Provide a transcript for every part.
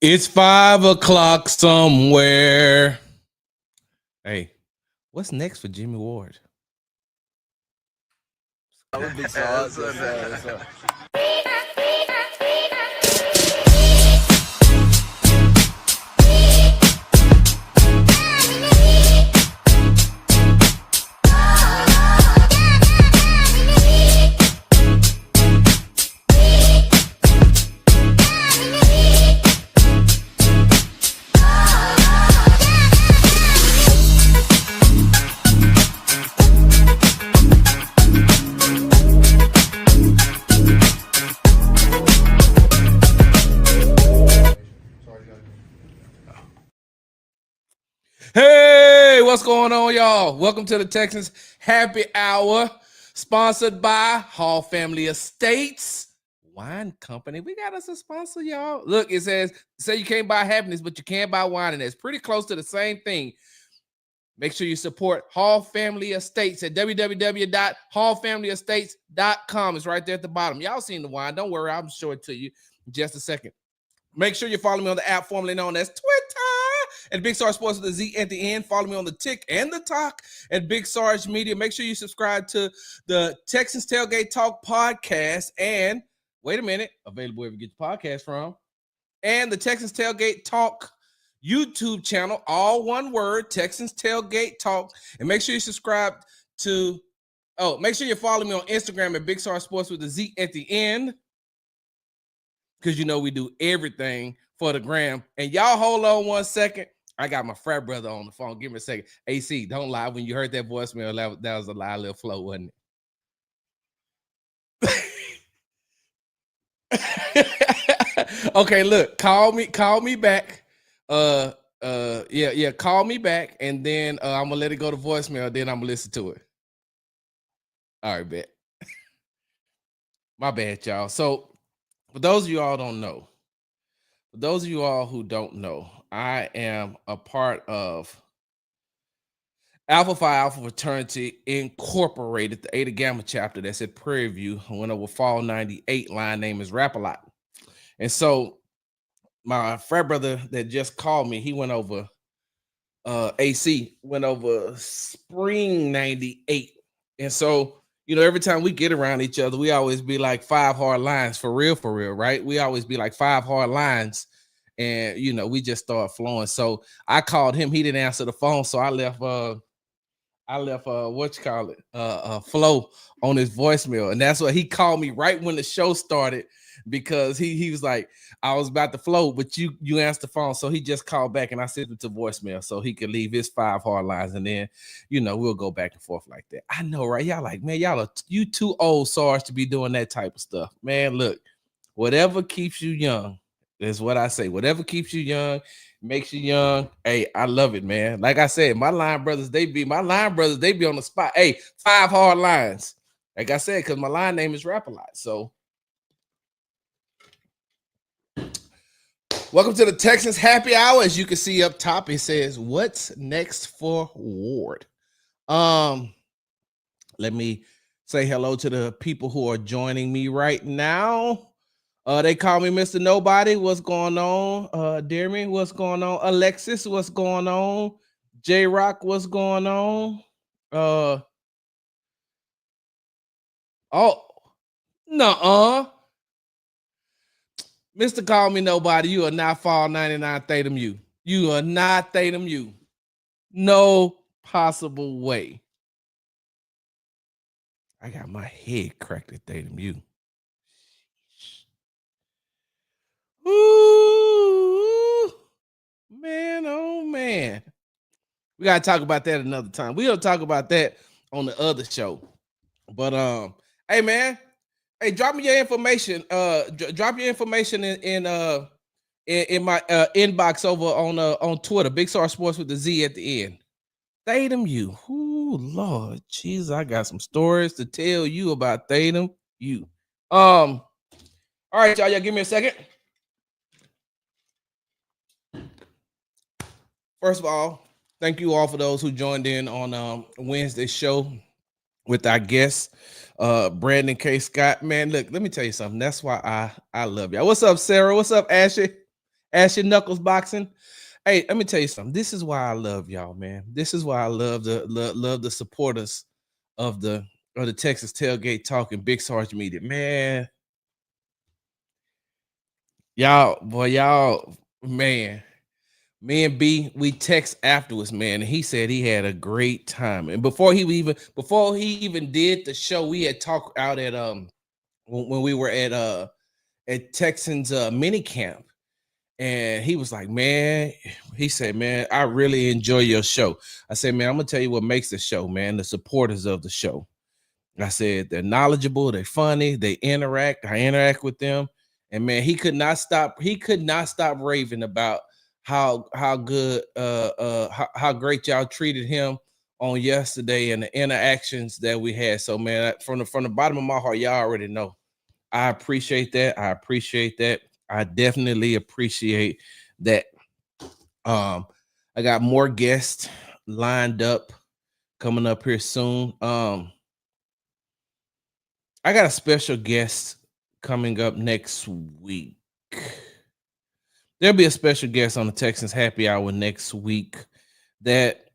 It's 5 o'clock somewhere. Hey, what's next for Jimmie Ward? That would be Sarge. Hey, what's going on, y'all? Welcome to the Texans Happy Hour, sponsored by Hall Family Estates Wine Company. We got us a sponsor, y'all. Look, it says, say you can't buy happiness, but you can buy wine, and it's pretty close to the same thing. Make sure you support Hall Family Estates at www.hallfamilyestates.com. It's right there at the bottom. Y'all seen the wine. Don't worry, I'll show it to you in just a second. Make sure you follow me on the app formerly known as Twitter at Big Sarge Sports with a Z at the end. Follow me on the Tick and the Talk at Big Sarge Media. Make sure you subscribe to the Texans Tailgate Talk podcast. And wait a minute, available wherever you get your podcast from. And the Texans Tailgate Talk YouTube channel, all one word, Texans Tailgate Talk. And make sure you subscribe to, make sure you follow me on Instagram at Big Sarge Sports with a Z at the end. Because you know we do everything for the gram. And y'all hold on 1 second. I got my frat brother on the phone. Give me a second. AC, don't lie. When you heard that voicemail, that was a lie, little flow, wasn't it? Okay, look, call me back. Call me back, and then I'm gonna let it go to voicemail, then I'm gonna listen to it. All right, bet. My bad, y'all. So for those of you all don't know, for those of you all who don't know, I am a part of Alpha Phi Alpha Fraternity Incorporated, the Eta Gamma chapter that's at Prairie View. I went over Fall 98. Line name is Rap-A-Lot. And so my frat brother that just called me, he went over AC, went over Spring 98. And so, you know, every time we get around each other, we always be like 5 hard lines for real, right? We always be like 5 hard lines. And, you know, we just start flowing. So I called him. He didn't answer the phone. So I left Flo on his voicemail. And that's what he called me right when the show started, because he was like, I was about to flow, but you answered the phone. So he just called back, and I sent him to voicemail so he could leave his 5 hard lines, and then, you know, we'll go back and forth like that. I know, right? Y'all like, man, you too old, Sarge, to be doing that type of stuff. Man, look, whatever keeps you young is what I say. Whatever keeps you young, makes you young. Hey, I love it, man. Like I said, my line brothers, they be on the spot. Hey, 5 hard lines. Like I said, because my line name is Rap-A-Lot. So welcome to the Texans Happy Hour. As you can see up top, it says, what's next for Ward? Let me say hello to the people who are joining me right now. They call me Mr. Nobody. What's going on? Dearman, what's going on? Alexis, what's going on? J Rock, what's going on? Nuh-uh. Mr. Call Me Nobody, you are not Fall 99 Tatum U. You are not Tatum U. No possible way. I got my head cracked at Tatum U. Ooh, man, oh man. We gotta talk about that another time. We'll talk about that on the other show. But hey man, hey, drop me your information. Drop your information in my inbox over on Twitter. Big Sarge Sports with the Z at the end. Tatum U. Ooh, Lord Jesus, I got some stories to tell you about Tatum U. All right, y'all give me a second. First of all, thank you all for those who joined in on Wednesday's show with our guest, Brandon K. Scott. Man, look, let me tell you something. That's why I love y'all. What's up, Sarah? What's up, Ashley? Ashy Knuckles Boxing. Hey, let me tell you something. This is why I love y'all, man. This is why I love the supporters of the Texas Tailgate Talk and Big Sarge Media. Man, y'all, man. Me and B, we text afterwards, man, and he said he had a great time. And before he even did the show, we had talked out at when we were at Texans mini camp. And he was like, man, he said, man, I really enjoy your show. I said, man, I'm gonna tell you what makes the show, man, the supporters of the show. I said they're knowledgeable, they're funny, they interact. I interact with them, and man, he could not stop. He could not stop raving about how good how great y'all treated him on yesterday and the interactions that we had. So man, from the bottom of my heart, y'all already know. I appreciate that. I appreciate that. I definitely appreciate that. I got more guests lined up coming up here soon. I got a special guest coming up next week. There'll be a special guest on the Texans Happy Hour next week that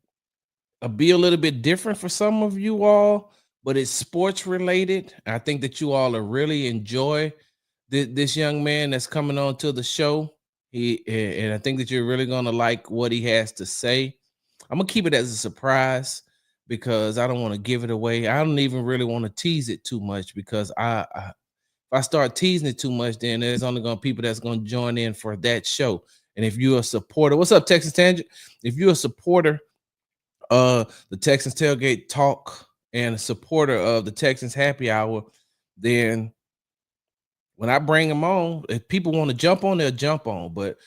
will be a little bit different for some of you all, but it's sports related. I think that you all will really enjoy this young man that's coming on to the show. And I think that you're really gonna like what he has to say. I'm gonna keep it as a surprise because I don't want to give it away. I don't even really want to tease it too much because if I start teasing it too much, then there's only gonna people that's gonna join in for that show. And if you're a supporter, what's up, Texas Tangent? If you're a supporter the Texans Tailgate Talk and a supporter of the Texans Happy Hour, then when I bring them on, if people want to jump on, they'll jump on. But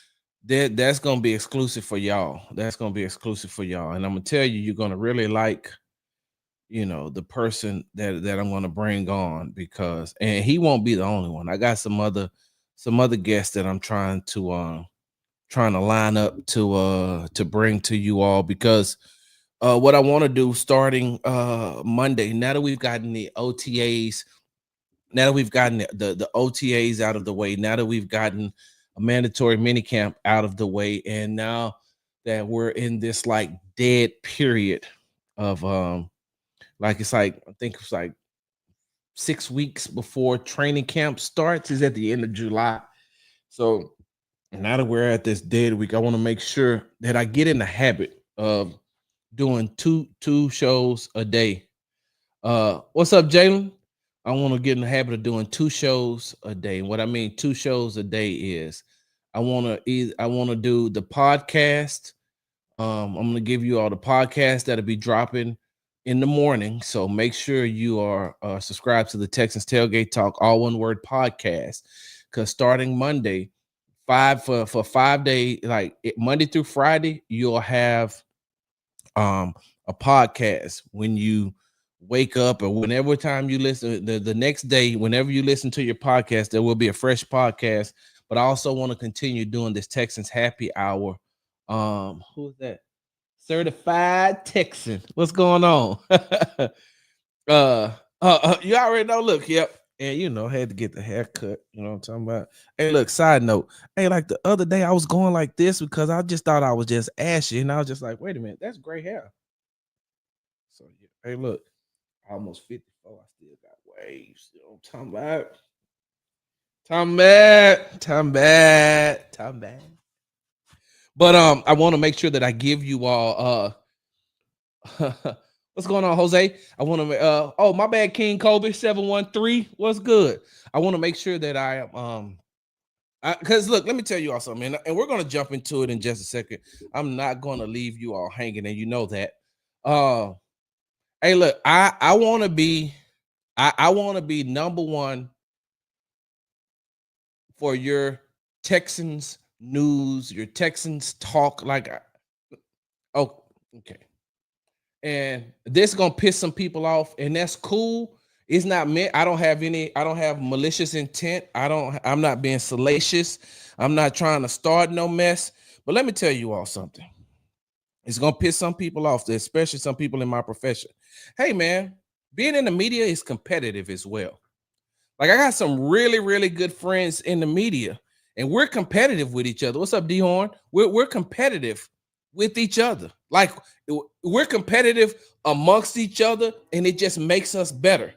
that's gonna be exclusive for y'all. That's gonna be exclusive for y'all. And I'm gonna tell you, you're gonna really like, the person that I'm gonna bring on because and he won't be the only one. I got some other guests that I'm trying to line up to bring to you all because what I want to do starting Monday, now that we've gotten the OTAs, now that we've gotten the OTAs out of the way, now that we've gotten a mandatory minicamp out of the way, and now that we're in this like dead period of like it's like I think it's like 6 weeks before training camp starts is at the end of July. So now that we're at this dead week, I want to make sure that I get in the habit of doing two shows a day. What's up, Jalen? I want to get in the habit of doing 2 shows a day. And what I mean 2 shows a day is I want to do the podcast. I'm going to give you all the podcasts that'll be dropping in the morning. So make sure you are subscribed to the Texans Tailgate Talk, all one word podcast. Because starting Monday, 5 days, like Monday through Friday, you'll have a podcast when you wake up or whenever time you listen the next day, whenever you listen to your podcast, there will be a fresh podcast. But I also want to continue doing this Texans Happy Hour. Who is that? Certified Texan. What's going on? You already know. Look, yep. And had to get the haircut. You know what I'm talking about? Hey, look, side note. Hey, like the other day I was going like this because I just thought I was just ashy. And I was just like, wait a minute, that's gray hair. So yeah. Hey, look, almost 54. I still got waves. You know what I'm talking about? Time bad. But I want to make sure that I give you all what's going on, Jose? I want to oh, my bad, King Kobe 713. What's good? I want to make sure that I am because look, let me tell you all something, and we're gonna jump into it in just a second. I'm not gonna leave you all hanging, and you know that. Hey, look, I want to be I want to be number one for your Texans news, your Texans talk. Like, oh, okay. And this is gonna piss some people off, and that's cool. It's not meant. I don't have malicious intent. I'm not being salacious. I'm not trying to start no mess. But let me tell you all something. It's gonna piss some people off, especially some people in my profession. Hey man, being in the media is competitive as well. Like I got some really, really good friends in the media, and we're competitive with each other. What's up, D Horn? We're competitive with each other. Like we're competitive amongst each other, and it just makes us better.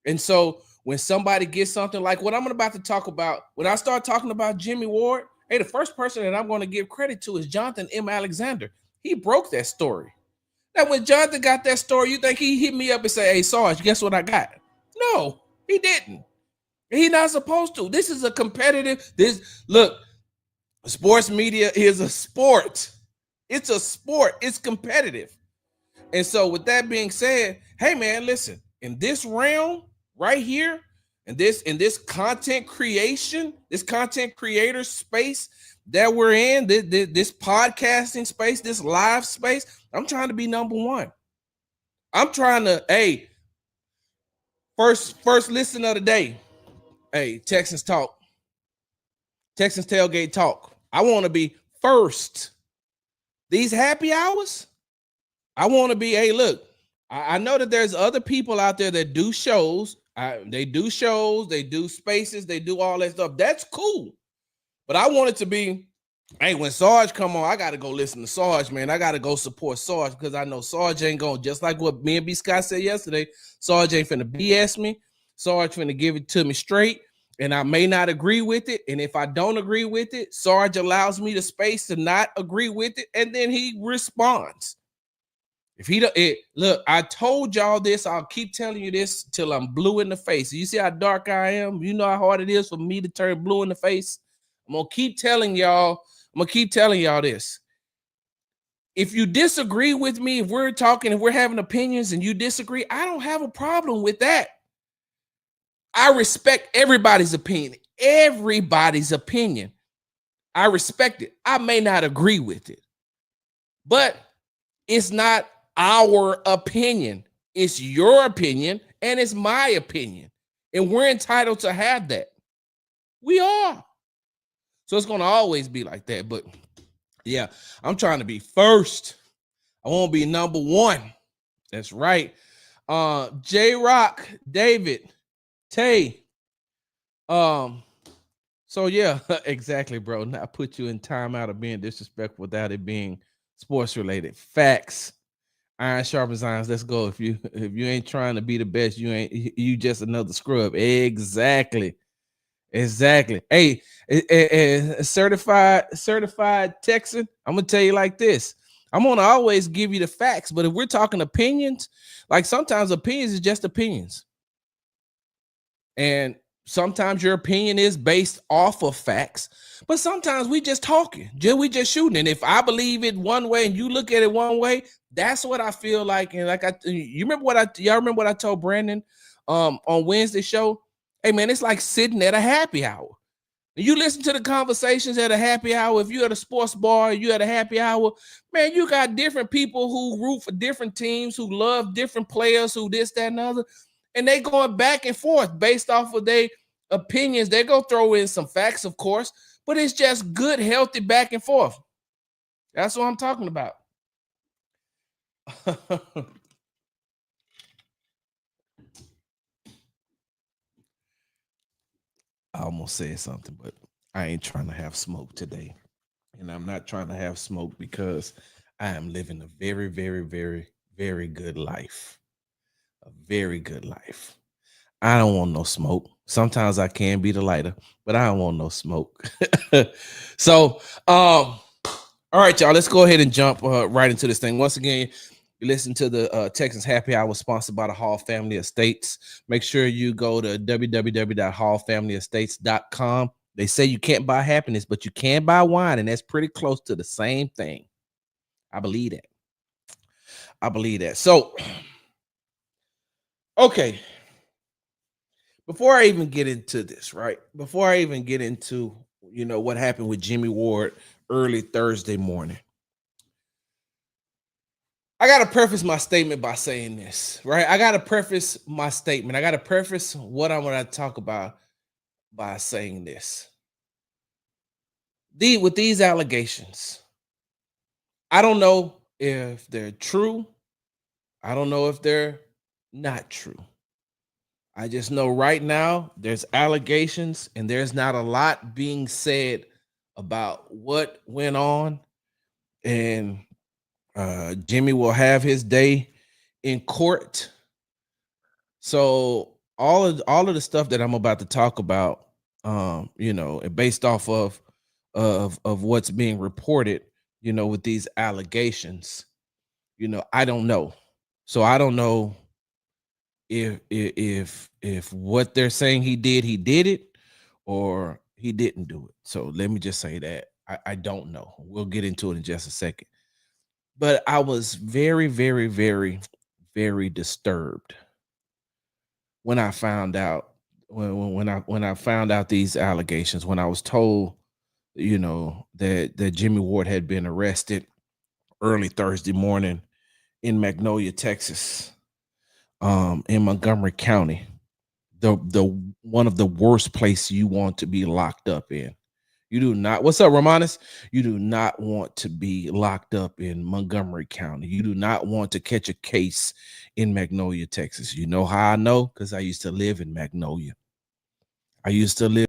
And so when somebody gets something like what I'm about to talk about, when I start talking about Jimmie Ward, hey, the first person that I'm going to give credit to is Jonathan M. Alexander. He broke that story. Now, when Jonathan got that story, you think he hit me up and say, "Hey, Sarge, guess what I got?" No, he didn't. He not supposed to. This is a competitive. This look, sports media is a sport. It's a sport. It's competitive. And so, with that being said, hey man, listen. In this realm right here, in this content creation, this content creator space that we're in, this podcasting space, this live space, I'm trying to be number one. I'm trying to, hey, first listen of the day. Hey, Texans talk. Texans tailgate talk. I want to be first. These happy hours, I want to be, hey, look, I know that there's other people out there that do shows. They do shows, they do spaces, they do all that stuff. That's cool. But I want it to be, hey, when Sarge come on, I got to go listen to Sarge, man. I got to go support Sarge because I know Sarge ain't going, just like what me and B. Scott said yesterday, Sarge ain't finna BS me. Sarge finna give it to me straight. And I may not agree with it. And if I don't agree with it, Sarge allows me the space to not agree with it. And then he responds. If he don't, look, I told y'all this. I'll keep telling you this till I'm blue in the face. You see how dark I am? You know how hard it is for me to turn blue in the face? I'm gonna keep telling y'all. I'm gonna keep telling y'all this. If you disagree with me, if we're talking, if we're having opinions and you disagree, I don't have a problem with that. I respect everybody's opinion. Everybody's opinion. I respect it. I may not agree with it, but it's not our opinion. It's your opinion and it's my opinion. And we're entitled to have that. We are. So it's going to always be like that. But yeah, I'm trying to be first. I want to be number one. That's right. J Rock, David, Tay. So yeah, exactly, bro. Not put you in timeout of being disrespectful without it being sports related. Facts. Iron sharpens irons. Let's go. If you ain't trying to be the best, you just another scrub. Exactly. Hey, certified Texan. I'm gonna tell you like this. I'm gonna always give you the facts, but if we're talking opinions, like sometimes opinions is just opinions, and sometimes your opinion is based off of facts, but sometimes we just talking, we just shooting. And if I believe it one way and you look at it one way, that's what I feel like. And like y'all remember what I told Brandon on Wednesday show? Hey man, it's like sitting at a happy hour. You listen to the conversations at a happy hour. If you're at a sports bar, you at a happy hour, man, you got different people who root for different teams, who love different players, who this, that, and other. And they going back and forth based off of their opinions. They go throw in some facts, of course, but it's just good, healthy back and forth. That's what I'm talking about. I almost said something, but I ain't trying to have smoke today. And I'm not trying to have smoke because I am living a very, very, very, very good life. A very good life. I don't want no smoke. Sometimes I can be the lighter, but I don't want no smoke. So, all right, y'all, let's go ahead and jump right into this thing. Once again, you listen to the Texans Happy Hour sponsored by the Hall Family Estates. Make sure you go to www.hallfamilyestates.com. They say you can't buy happiness, but you can buy wine, and that's pretty close to the same thing. I believe that. So, okay. Before I even get into this, right? Before I even get into, what happened with Jimmie Ward early Thursday morning, I got to preface my statement by saying this, right? I got to preface my statement. I got to preface what I'm going to talk about by saying this. With these allegations, I don't know if they're true. I don't know if they're not true. I just know right now there's allegations and there's not a lot being said about what went on. And Jimmie will have his day in court. So all of the stuff that I'm about to talk about, and based off of what's being reported, with these allegations, I don't know. So I don't know if what they're saying he did it, or he didn't do it. So let me just say that I don't know. We'll get into it in just a second. But I was very, very, very, very disturbed when I found out when I found out these allegations, when I was told, that Jimmie Ward had been arrested early Thursday morning in Magnolia, Texas, in Montgomery County, the one of the worst places you want to be locked up in. You do not. What's up, Romanis? You do not want to be locked up in Montgomery County. You do not want to catch a case in Magnolia, Texas. You know how I know? Because I used to live in Magnolia. I used to live.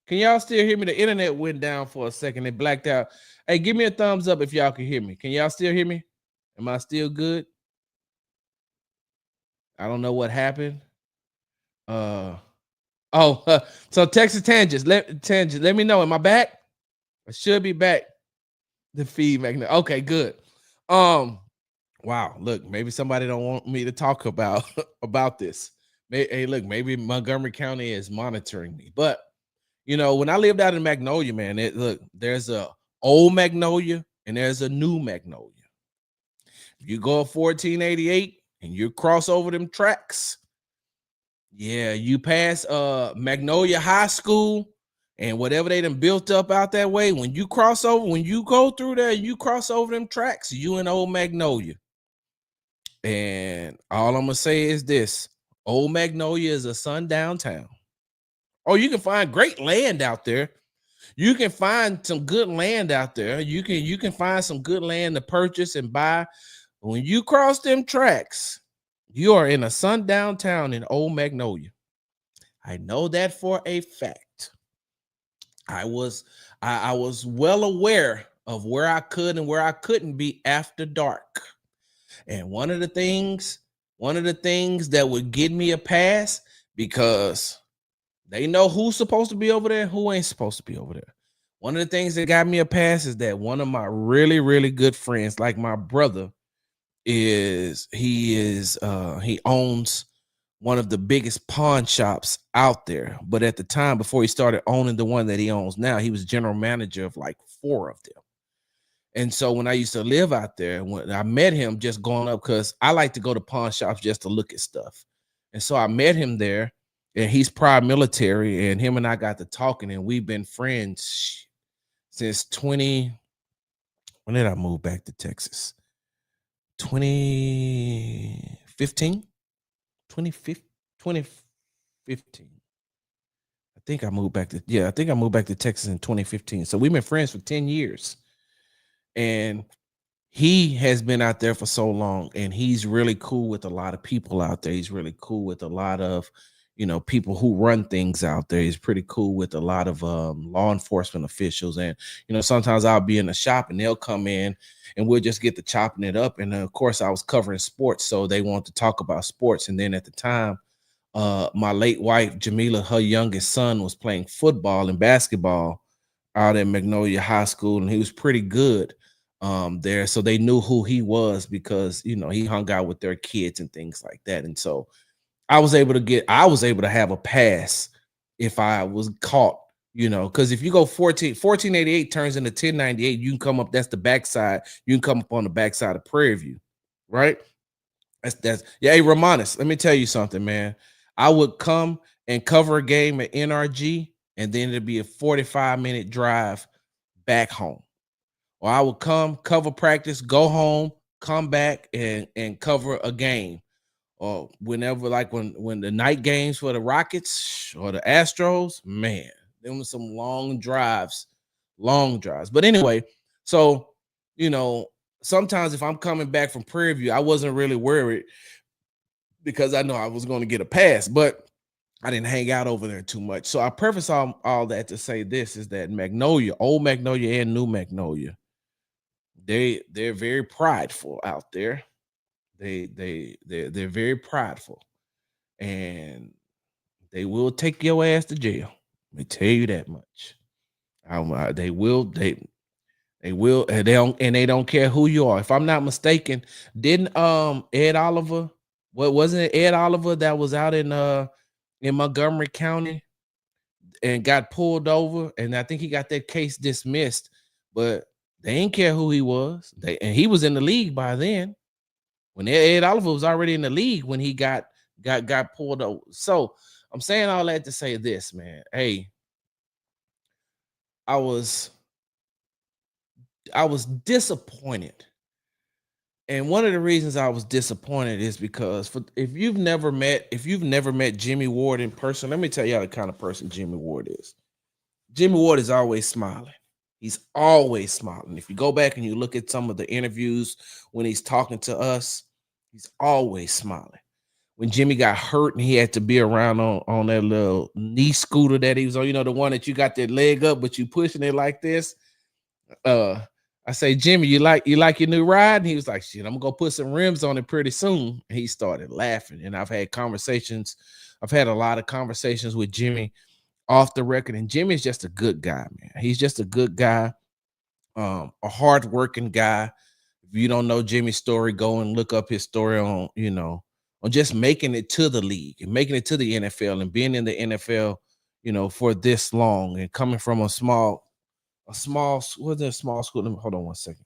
Can y'all still hear me? The internet went down for a second. It blacked out. Hey, give me a thumbs up if y'all can hear me. Can y'all still hear me? Am I still good? I don't know what happened. Uh oh, so Texas Tangents. Let me know. Am I back? I should be back. The feed magnet. Okay, good. Wow. Look, maybe somebody don't want me to talk about about this. Hey, look, maybe Montgomery County is monitoring me. But when I lived out in Magnolia, man, look, there's a old Magnolia and there's a new Magnolia. If you go 1488 and you cross over them tracks, yeah, you pass Magnolia High School and whatever they done built up out that way. When you cross over, when you go through there, you cross over them tracks, you in old Magnolia. And all I'm gonna say is this: old Magnolia is a sundown town. Oh, you can find great land out there. You can find some good land out there. You can find some good land to purchase and buy. When you cross them tracks, you are in a sundown town in old Magnolia. I know that for a fact. I was well aware of where I could and where I couldn't be after dark. And one of the things that would get me a pass, because they know who's supposed to be over there and who ain't supposed to be over there. One of the things that got me a pass is that one of my really, really good friends, like my brother, he owns one of the biggest pawn shops out there. But at the time, before he started owning the one that he owns now, he was general manager of like 4 of them. And so when I used to live out there, when I met him just going up, because I like to go to pawn shops just to look at stuff. And so I met him there, and he's prior military, and him and I got to talking, and we've been friends since 20. When did I move back to Texas? 2015? 2015. I think I moved back to Texas in 2015. So we've been friends for 10 years. And he has been out there for so long, and he's really cool with a lot of people out there. He's really cool with a lot of, people who run things out there. He's pretty cool with a lot of law enforcement officials. And, sometimes I'll be in the shop and they'll come in and we'll just get to chopping it up. And of course I was covering sports, so they want to talk about sports. And then at the time, my late wife, Jamila, her youngest son was playing football and basketball out at Magnolia High School, and he was pretty good there. So they knew who he was because, he hung out with their kids and things like that. And so I was able to have a pass if I was caught, because if you go 1488 turns into 1098, you can come up, that's the backside. You can come up on the backside of Prairie View, right? That's yeah. Hey, Romanis, let me tell you something, man. I would come and cover a game at NRG, and then it'd be a 45-minute drive back home. Or I would come, cover practice, go home, come back and cover a game, or whenever, like when the night games for the Rockets or the Astros, man, them were some long drives, long drives. But anyway, so you know, sometimes if I'm coming back from Prairie View, I wasn't really worried because I know I was going to get a pass, but I didn't hang out over there too much. So I preface all that to say this is that Magnolia, old Magnolia and new Magnolia, they're very prideful out there. They're very prideful, and they will take your ass to jail. Let me tell you that much. They will, and they don't care who you are. If I'm not mistaken, didn't Ed Oliver, what wasn't it Ed Oliver that was out in Montgomery County and got pulled over, and I think he got that case dismissed, but they didn't care who he was. And he was in the league by then. When Ed Oliver was already in the league when he got pulled over. So I'm saying all that to say this, man. Hey, I was disappointed. And one of the reasons I was disappointed is because if you've never met Jimmie Ward in person, let me tell you how the kind of person Jimmie Ward is. Jimmie Ward is always smiling. He's always smiling. If you go back and you look at some of the interviews when he's talking to us, he's always smiling. When Jimmy got hurt and he had to be around on that little knee scooter that he was on, the one that you got that leg up, but you pushing it like this. I say, Jimmy, you like your new ride? And he was like, shit, I'm gonna go put some rims on it pretty soon. And he started laughing. And I've had a lot of conversations with Jimmy off the record. And Jimmy's just a good guy, man. He's just a good guy, a hardworking guy. If you don't know Jimmy's story, go and look up his story on just making it to the league and making it to the NFL and being in the NFL, for this long and coming from a small what's a small school? Hold on one second.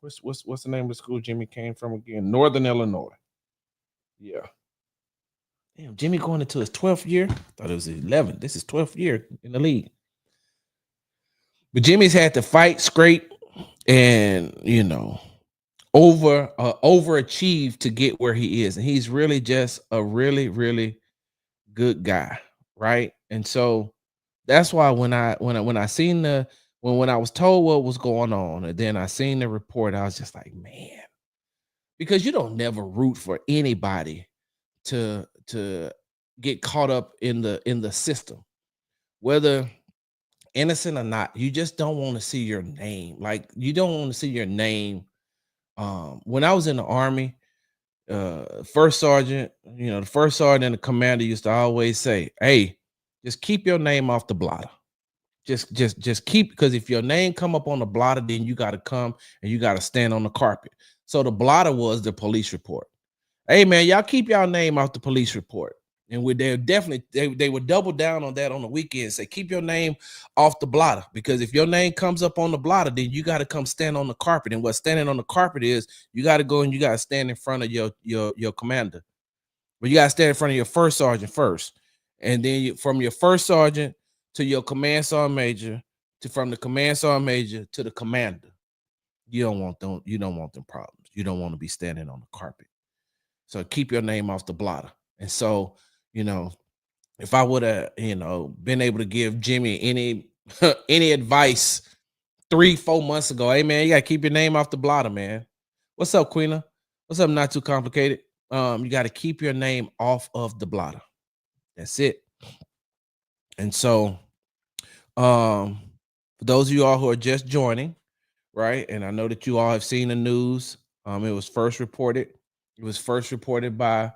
What's the name of the school Jimmy came from again? Northern Illinois. Yeah. Damn, Jimmy going into his 12th year. I thought it was 11th. This is 12th year in the league. But Jimmy's had to fight, scrape, and overachieve to get where he is. And he's really just a really, really good guy, right? And so that's why when I seen when I was told what was going on, and then I seen the report, I was just like, man, because you don't never root for anybody to get caught up in the system, whether innocent or not. You just don't want to see your name. Like, you don't want to see your name. When I was in the Army, first sergeant, the first sergeant and the commander used to always say, hey, just keep your name off the blotter. Just keep, because if your name come up on the blotter, then you got to come and you got to stand on the carpet. So the blotter was the police report. Hey man, y'all keep y'all name off the police report. And they would double down on that on the weekend, say keep your name off the blotter, because if your name comes up on the blotter, then you got to come stand on the carpet. And what standing on the carpet is, you got to go and you got to stand in front of your commander. But you got to stand in front of your first sergeant first, and then from your first sergeant to your command sergeant major, from the command sergeant major to the commander. You don't want them problems. You don't want to be standing on the carpet. So keep your name off the blotter. And so, if I would have, been able to give Jimmy any any advice 3-4 months ago, hey man, you gotta keep your name off the blotter, man. What's up, Queena? What's up? Not too complicated. You got to keep your name off of the blotter. That's it. And so, for those of you all who are just joining, right? And I know that you all have seen the news. It was first reported by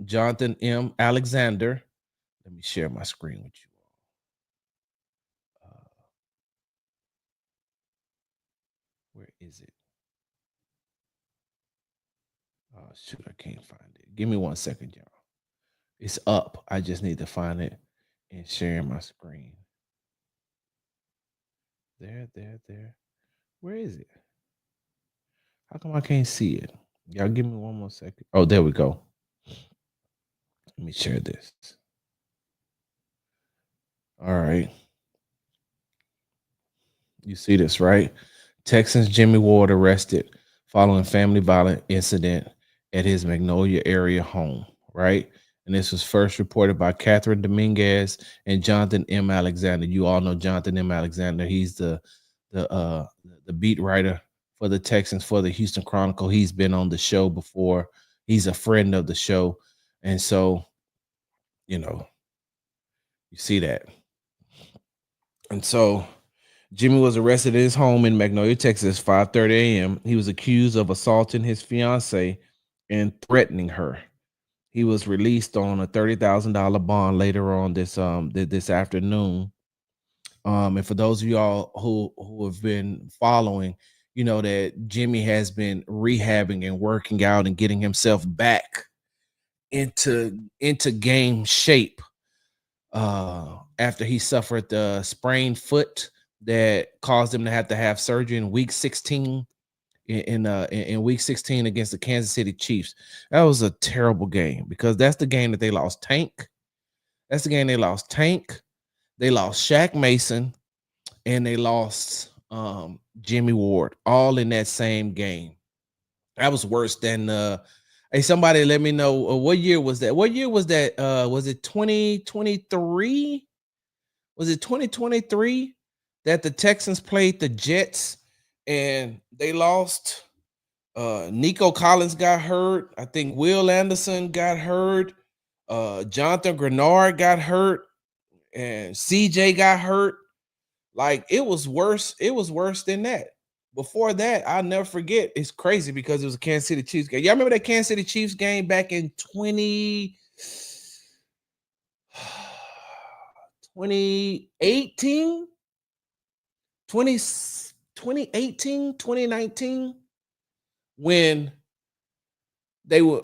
Jonathan M. Alexander. Let me share my screen with you all. Where is it? Oh shoot, I can't find it. Give me 1 second, y'all. It's up. I just need to find it and share my screen. There. Where is it? How come I can't see it? Y'all give me 1 more second. Oh, there we go. Let me share this. All right. You see this, right? Texans Jimmie Ward arrested following family violent incident at his Magnolia area home, right? And this was first reported by Catherine Dominguez and Jonathan M. Alexander. You all know Jonathan M. Alexander. He's the the beat writer for the Texans for the Houston Chronicle. He's been on the show before. He's a friend of the show. And so, you know, you see that. And so Jimmie was arrested at his home in Magnolia, Texas, 5:30 a.m. He was accused of assaulting his fiancee and threatening her. He was released on a $30,000 bond later on this afternoon. And for those of y'all who have been following, you know that Jimmie has been rehabbing and working out and getting himself back into game shape after he suffered the sprained foot that caused him to have surgery in week 16 in week 16 against the Kansas City Chiefs. That was a terrible game because that's the game that they lost Tank. That's the game they lost Tank. They lost Shaq Mason and they lost Jimmie Ward all in that same game. That was worse than hey, somebody let me know what year was that? What year was that? Was it 2023? Was it 2023 that the Texans played the Jets and they lost? Nico Collins got hurt. I think Will Anderson got hurt. Jonathan Grenard got hurt, and CJ got hurt. Like it was worse. It was worse than that. Before that, I'll never forget. It's crazy because it was a Kansas City Chiefs game. Y'all remember that Kansas City Chiefs game back in 2018, 2018, 2019, when they were,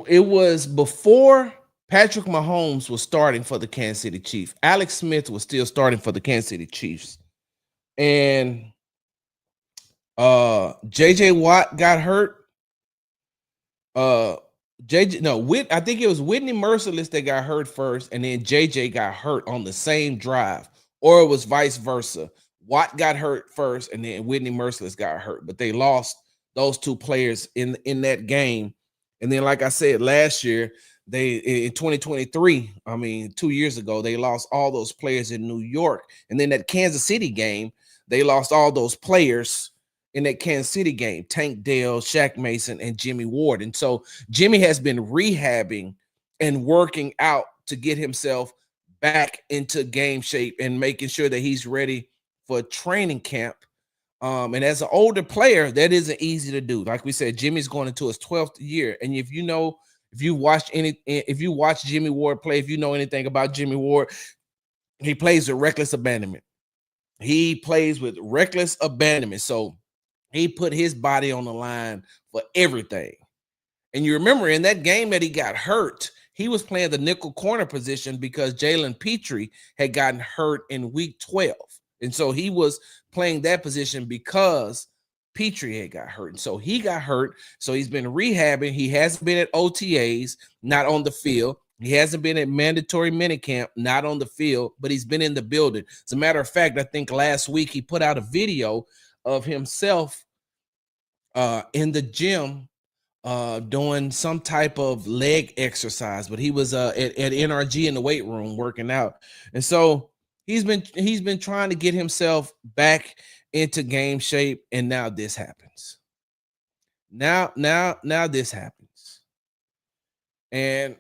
it was before Patrick Mahomes was starting for the Kansas City Chiefs. Alex Smith was still starting for the Kansas City Chiefs. And JJ Watt got hurt. I think it was Whitney Merciless that got hurt first, and then JJ got hurt on the same drive, or it was vice versa. Watt got hurt first, and then Whitney Merciless got hurt, but they lost those two players in that game. And then, like I said, last year in 2023, I mean 2 years ago, they lost all those players in New York, and then that Kansas City game, they lost all those players in that Kansas City game, Tank Dell, Shaq Mason, and Jimmie Ward. And so Jimmie has been rehabbing and working out to get himself back into game shape and making sure that he's ready for training camp. And as an older player, that isn't easy to do. Like we said, Jimmie's going into his 12th year. And if you watch Jimmie Ward play, if you know anything about Jimmie Ward, he plays with reckless abandonment. He plays with reckless abandonment. So he put his body on the line for everything. And you remember in that game that he got hurt, he was playing the nickel corner position because Jalen Petrie had gotten hurt in week 12. And so he was playing that position because Petrie had got hurt. And so he got hurt. So he's been rehabbing. He hasn't been at OTAs, not on the field. He hasn't been at mandatory minicamp, not on the field, but he's been in the building. As a matter of fact, I think last week he put out a video of himself in the gym doing some type of leg exercise, but he was at NRG in the weight room working out. And so he's been trying to get himself back into game shape, and now this happens. Now this happens. And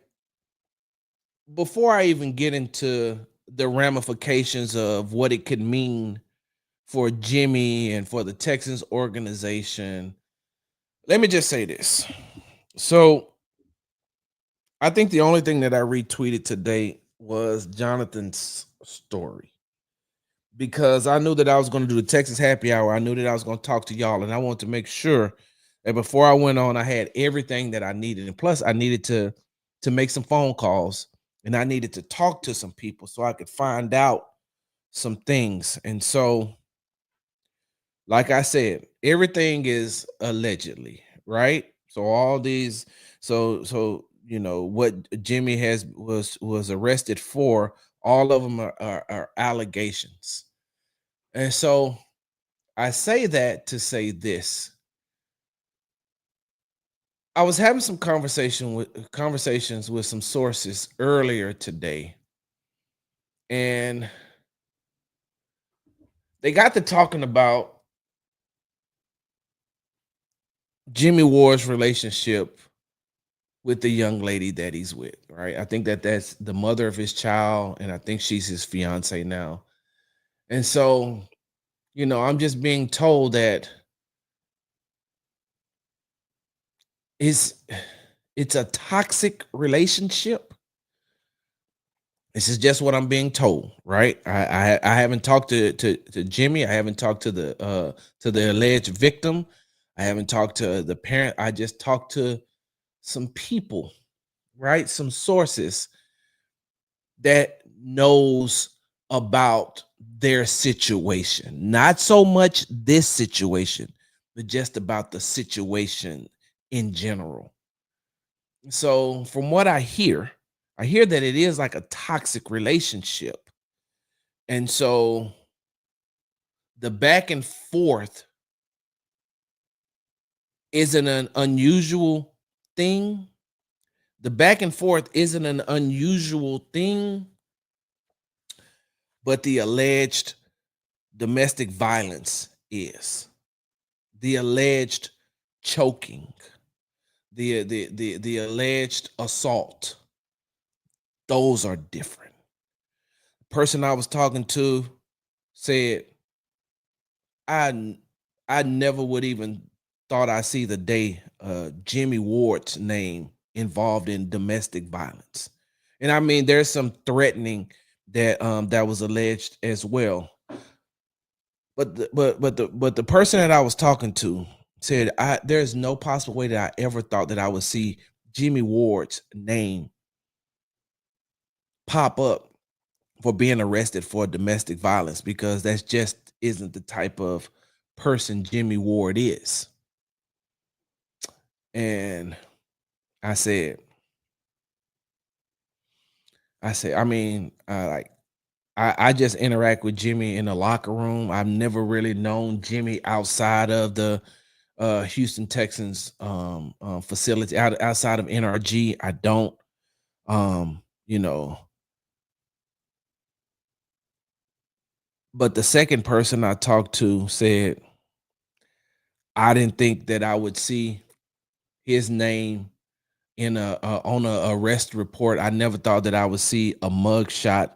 before I even get into the ramifications of what it could mean for Jimmie and for the Texans organization, let me just say this. So I think the only thing that I retweeted today was Jonathan's story, because I knew that I was going to do the Texas happy hour. I knew that I was going to talk to y'all, and I wanted to make sure that before I went on, I had everything that I needed. And plus I needed to make some phone calls, and I needed to talk to some people so I could find out some things. And so, like I said, everything is allegedly, right? So all these, so you know what Jimmie was arrested for, all of them are allegations. And so I say that to say this. I was having some conversations with some sources earlier today, and they got to talking about Jimmie Ward's relationship with the young lady that he's with, right? I think that that's the mother of his child, and I think she's his fiance now. And so, I'm just being told that it's it's a toxic relationship. This is just what I'm being told, right? I haven't talked to Jimmie. I haven't talked to the alleged victim. I haven't talked to the parent. I just talked to some people, right? Some sources that knows about their situation. Not so much this situation, but just about the situation in general. So from what I hear that it is like a toxic relationship. And so the back and forth isn't an unusual thing. The back and forth isn't an unusual thing, but the alleged domestic violence is. The alleged choking, the alleged assault. Those are different. The person I was talking to said, I I never would even thought I see the day Jimmie Ward's name involved in domestic violence. And I mean there's some threatening that was alleged as well. But the person that I was talking to said there's no possible way that I ever thought that I would see Jimmie Ward's name pop up for being arrested for domestic violence because that's just isn't the type of person Jimmie Ward is. And I said, I mean, like I just interact with Jimmie in the locker room. I've never really known Jimmie outside of the Houston Texans facility outside of NRG. I don't you know, but the second person I talked to said I didn't think that I would see his name in a on a arrest report. I never thought that I would see a mug shot.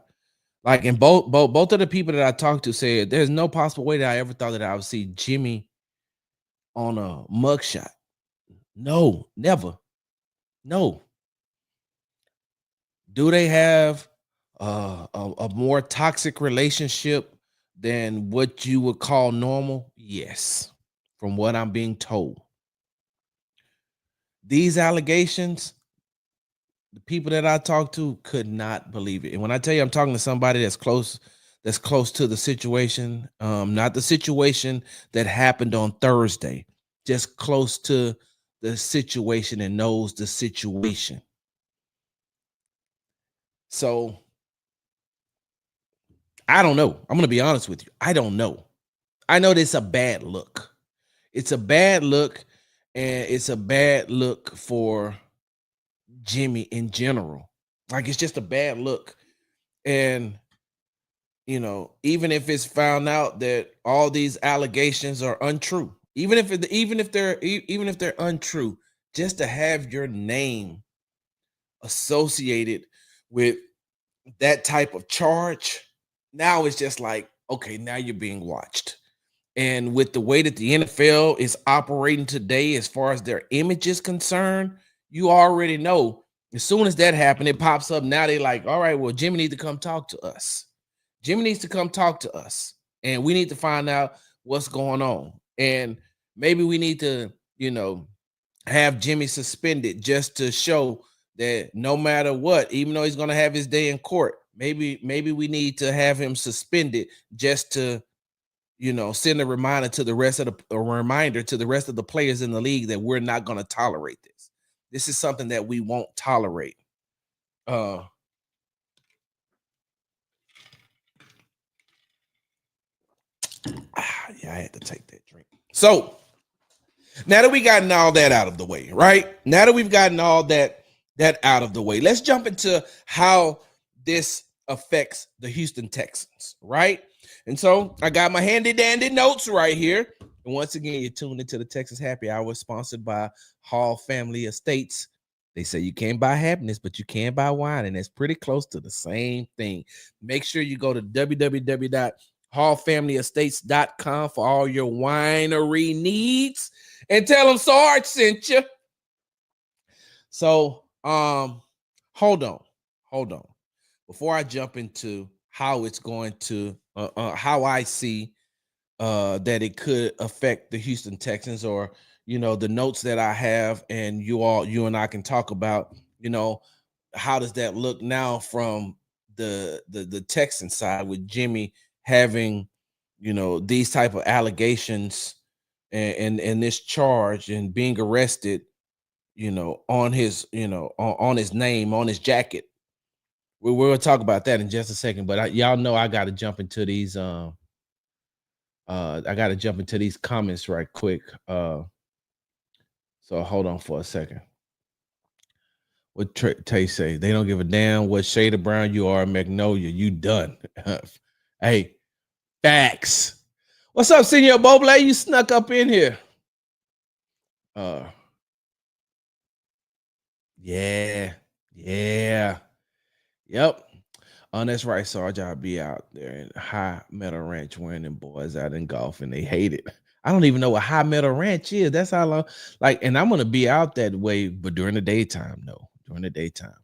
Like in both of the people that I talked to said there's no possible way that I ever thought that I would see Jimmie on a mug shot. No, never. No. Do they have a more toxic relationship than what you would call normal? Yes, from what I'm being told. These allegations, the people that I talked to could not believe it. And when I tell you I'm talking to somebody that's close to the situation, not the situation that happened on Thursday, just close to the situation and knows the situation. So I don't know. I'm gonna be honest with you. I don't know. I know that's a bad look. It's a bad look, and it's a bad look for Jimmie in general. Like it's just a bad look. And even if it's found out that all these allegations are untrue, even if they're untrue, just to have your name associated with that type of charge, now it's just like, okay, now you're being watched. And with the way that the NFL is operating today, as far as their image is concerned, you already know as soon as that happened, it pops up. Now they're like, all right, well, Jimmie needs to come talk to us. Jimmie needs to come talk to us. And we need to find out what's going on. And maybe we need to, have Jimmie suspended just to show that no matter what, even though he's going to have his day in court, maybe we need to have him suspended just to send a reminder to the rest of the players in the league that we're not going to tolerate this. This is something that we won't tolerate. Yeah, I had to take that drink. So Now that we gotten all that out of the way, right? Now that we've gotten all that out of the way, let's jump into how this affects the Houston Texans, right? And so I got my handy dandy notes right here. And once again, you're tuned into the Texas Happy Hour, sponsored by Hall Family Estates. They say you can't buy happiness, but you can buy wine, and it's pretty close to the same thing. Make sure you go to www.hallfamilyestates.com for all your winery needs, and tell them Sarge sent you. So, hold on. Before I jump into how it's going to, how I see that it could affect the Houston Texans, or the notes that I have, and you and I can talk about, how does that look now from the Texan side, with Jimmie having, these type of allegations and this charge and being arrested, on his, on his name, on his jacket. We're gonna talk about that in just a second, but y'all know I got to jump into these. I got to jump into these comments right quick. So hold on for a second. What Tay say? They don't give a damn what shade of brown you are, Magnolia. You done. Hey, facts. What's up, Senor Boble? You snuck up in here. Yeah. Yep. That's right, Sarge. I'll be out there in High Meadow Ranch wearing them boys out in golf, and they hate it. I don't even know what High Meadow Ranch is. That's how long. And I'm gonna be out that way, but during the daytime, no. During the daytime,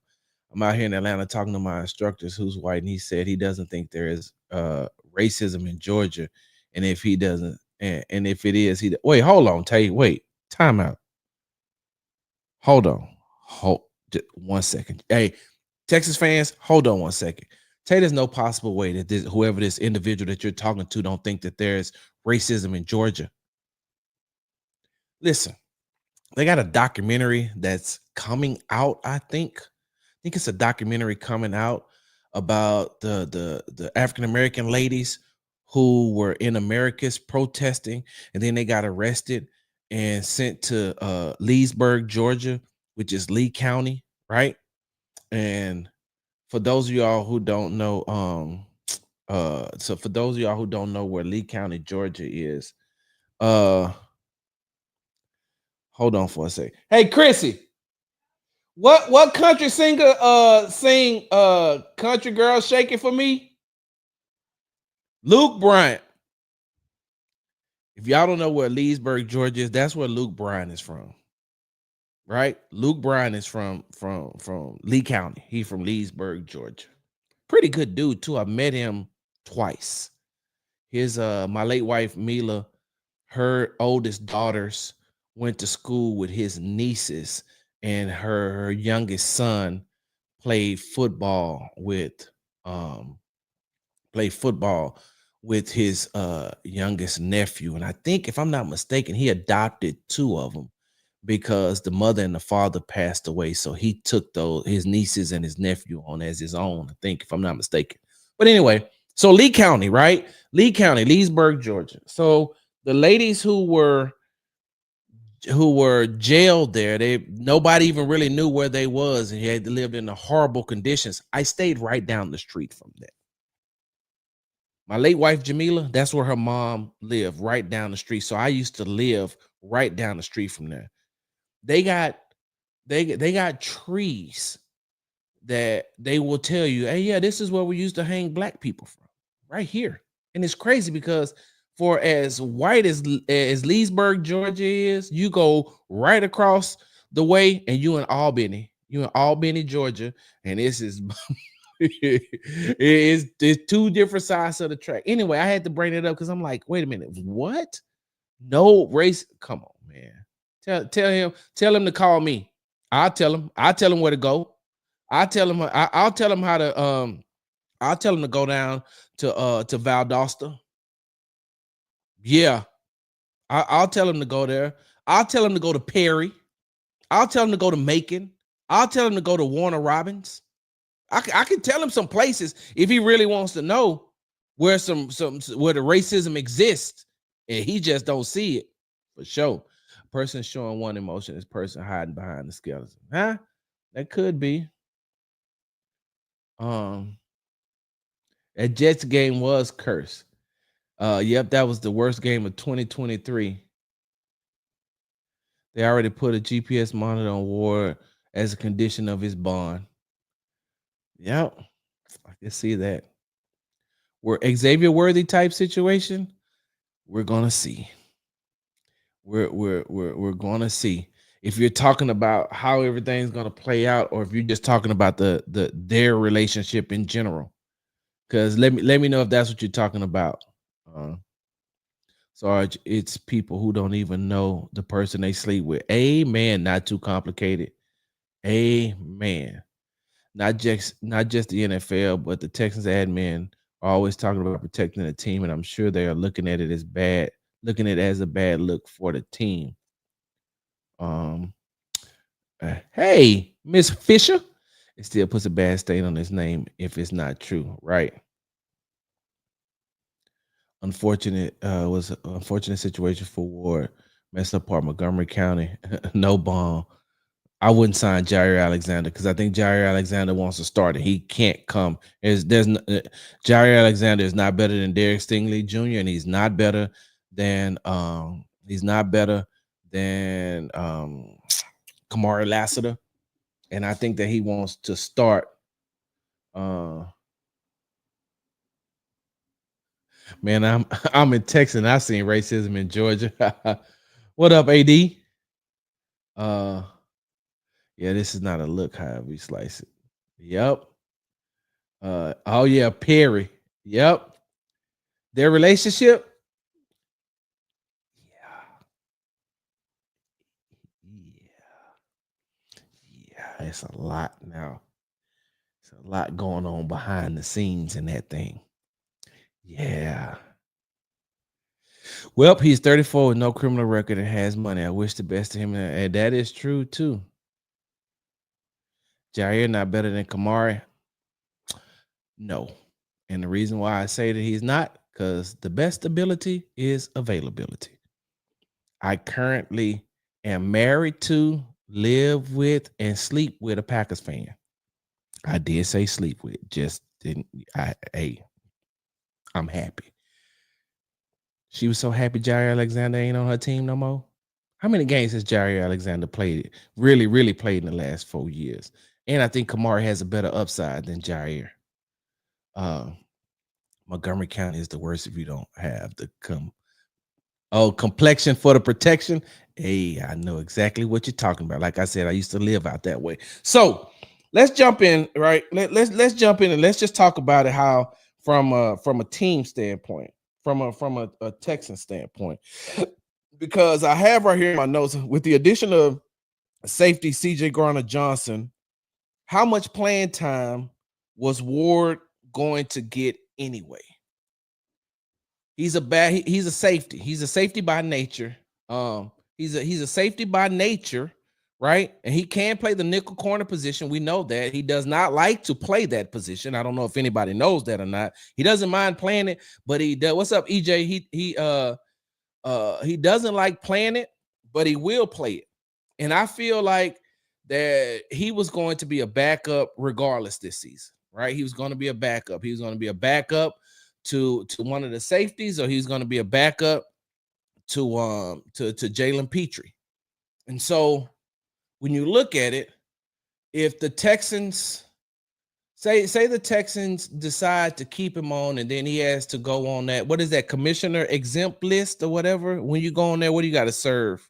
I'm out here in Atlanta talking to my instructors who's white, and he said he doesn't think there is racism in Georgia, and if he doesn't, and if it is, wait. Hold on, Tay. Wait, time out. Hold on. Hold just 1 second. Hey, Texas fans, hold on 1 second. Tay, there's no possible way that whoever this individual that you're talking to don't think that there's racism in Georgia. Listen, they got a documentary that's coming out. I think it's a documentary coming out about the African American ladies who were in Americus protesting, and then they got arrested and sent to Leesburg, Georgia, which is Lee County, right? And for those of y'all who don't know, so for those of y'all who don't know where Lee County, Georgia is, hold on for a second. Hey, Chrissy, what country singer sing Country Girl Shake It For Me? Luke Bryant. If y'all don't know where Leesburg, Georgia is, that's where Luke Bryan is from. Right? Luke Bryan is from Lee County. He's from Leesburg, Georgia. Pretty good dude too. I met him twice. His my late wife Mila, her oldest daughters went to school with his nieces, and her youngest son played football with his youngest nephew. And I think, if I'm not mistaken, he adopted two of them because the mother and the father passed away. So he took his nieces and his nephew on as his own, I think, if I'm not mistaken. But anyway, so Lee County, right? Lee County, Leesburg, Georgia. So the ladies who were jailed there, nobody even really knew where they was, and they had lived in the horrible conditions. I stayed right down the street from that. My late wife Jamila, that's where her mom lived, right down the street. So I used to live right down the street from there. They got trees that they will tell you, hey, yeah, this is where we used to hang black people from, right here. And it's crazy because for as white as Leesburg, Georgia is, you go right across the way and you in Albany, Georgia, and this is it's two different sides of the track. Anyway, I had to bring it up because I'm like, wait a minute, what? No race? Come on, man. Tell him to call me. I'll tell him where to go. I'll tell him how to I'll tell him to go down to Valdosta. Yeah. I'll tell him to go there. I'll tell him to go to Perry. I'll tell him to go to Macon. I'll tell him to go to Warner Robins. I can tell him some places if he really wants to know where where the racism exists, and he just don't see it for sure. Person showing one emotion is person hiding behind the skeleton. Huh? That could be. Um, that Jets game was cursed. Yep, that was the worst game of 2023. They already put a GPS monitor on Ward as a condition of his bond. Yep, I can see that. We're Xavier Worthy type situation. We're gonna see. We're gonna see. If you're talking about how everything's gonna play out, or if you're just talking about their relationship in general. Because let me know if that's what you're talking about. Uh, Sarge, it's people who don't even know the person they sleep with. Amen. Not too complicated. Amen. Not just the NFL, but the Texans admin are always talking about protecting the team, and I'm sure they are looking at it as bad, looking at it as a bad look for the team. Um, hey, Miss Fisher, it still puts a bad stain on his name if it's not true, right? Was an unfortunate situation for Ward. Messed up part Montgomery County. No bomb. I wouldn't sign Jair Alexander because I think Jair Alexander wants to start and he can't come. Jair Alexander is not better than Derek Stingley Jr. and he's not better than Kamari Lassiter. And I think that he wants to start. Man, I'm in Texas and I seen racism in Georgia. What up, AD? Yeah, this is not a look, however you slice it. Yep. Oh yeah, Perry. Yep. Their relationship. Yeah. Yeah, it's a lot now. It's a lot going on behind the scenes in that thing. Yeah. Well, he's 34 with no criminal record and has money. I wish the best to him, and that is true too. Jair not better than Kamari. No. And the reason why I say that he's not, because the best ability is availability. I currently am married to, live with, and sleep with a Packers fan. I did say sleep with, just didn't. I'm happy. She was so happy Jair Alexander ain't on her team no more. How many games has Jair Alexander played? Really played in the last 4 years. And I think Kamari has a better upside than Jair. Montgomery County is the worst if you don't have the complexion for the protection. Hey, I know exactly what you're talking about. Like I said, I used to live out that way. So let's jump in, right? Let's jump in and let's just talk about it. How from a team standpoint, from a Texan standpoint, because I have right here in my notes with the addition of safety CJ Garner-Johnson, how much playing time was Ward going to get anyway? He's a safety. He's a safety by nature. He's a safety by nature, right? And he can play the nickel corner position. We know that. He does not like to play that position. I don't know if anybody knows that or not. He doesn't mind playing it, but he does. What's up, EJ? He doesn't like playing it, but he will play it. And I feel like that he was going to be a backup regardless this season, right? He was going to be a backup. He was going to be a backup to one of the safeties, or he's going to be a backup to Jalen Petrie. And so when you look at it, if the Texans say the Texans decide to keep him on, and then he has to go on that, what is that, commissioner exempt list or whatever? When you go on there, what do you got to serve?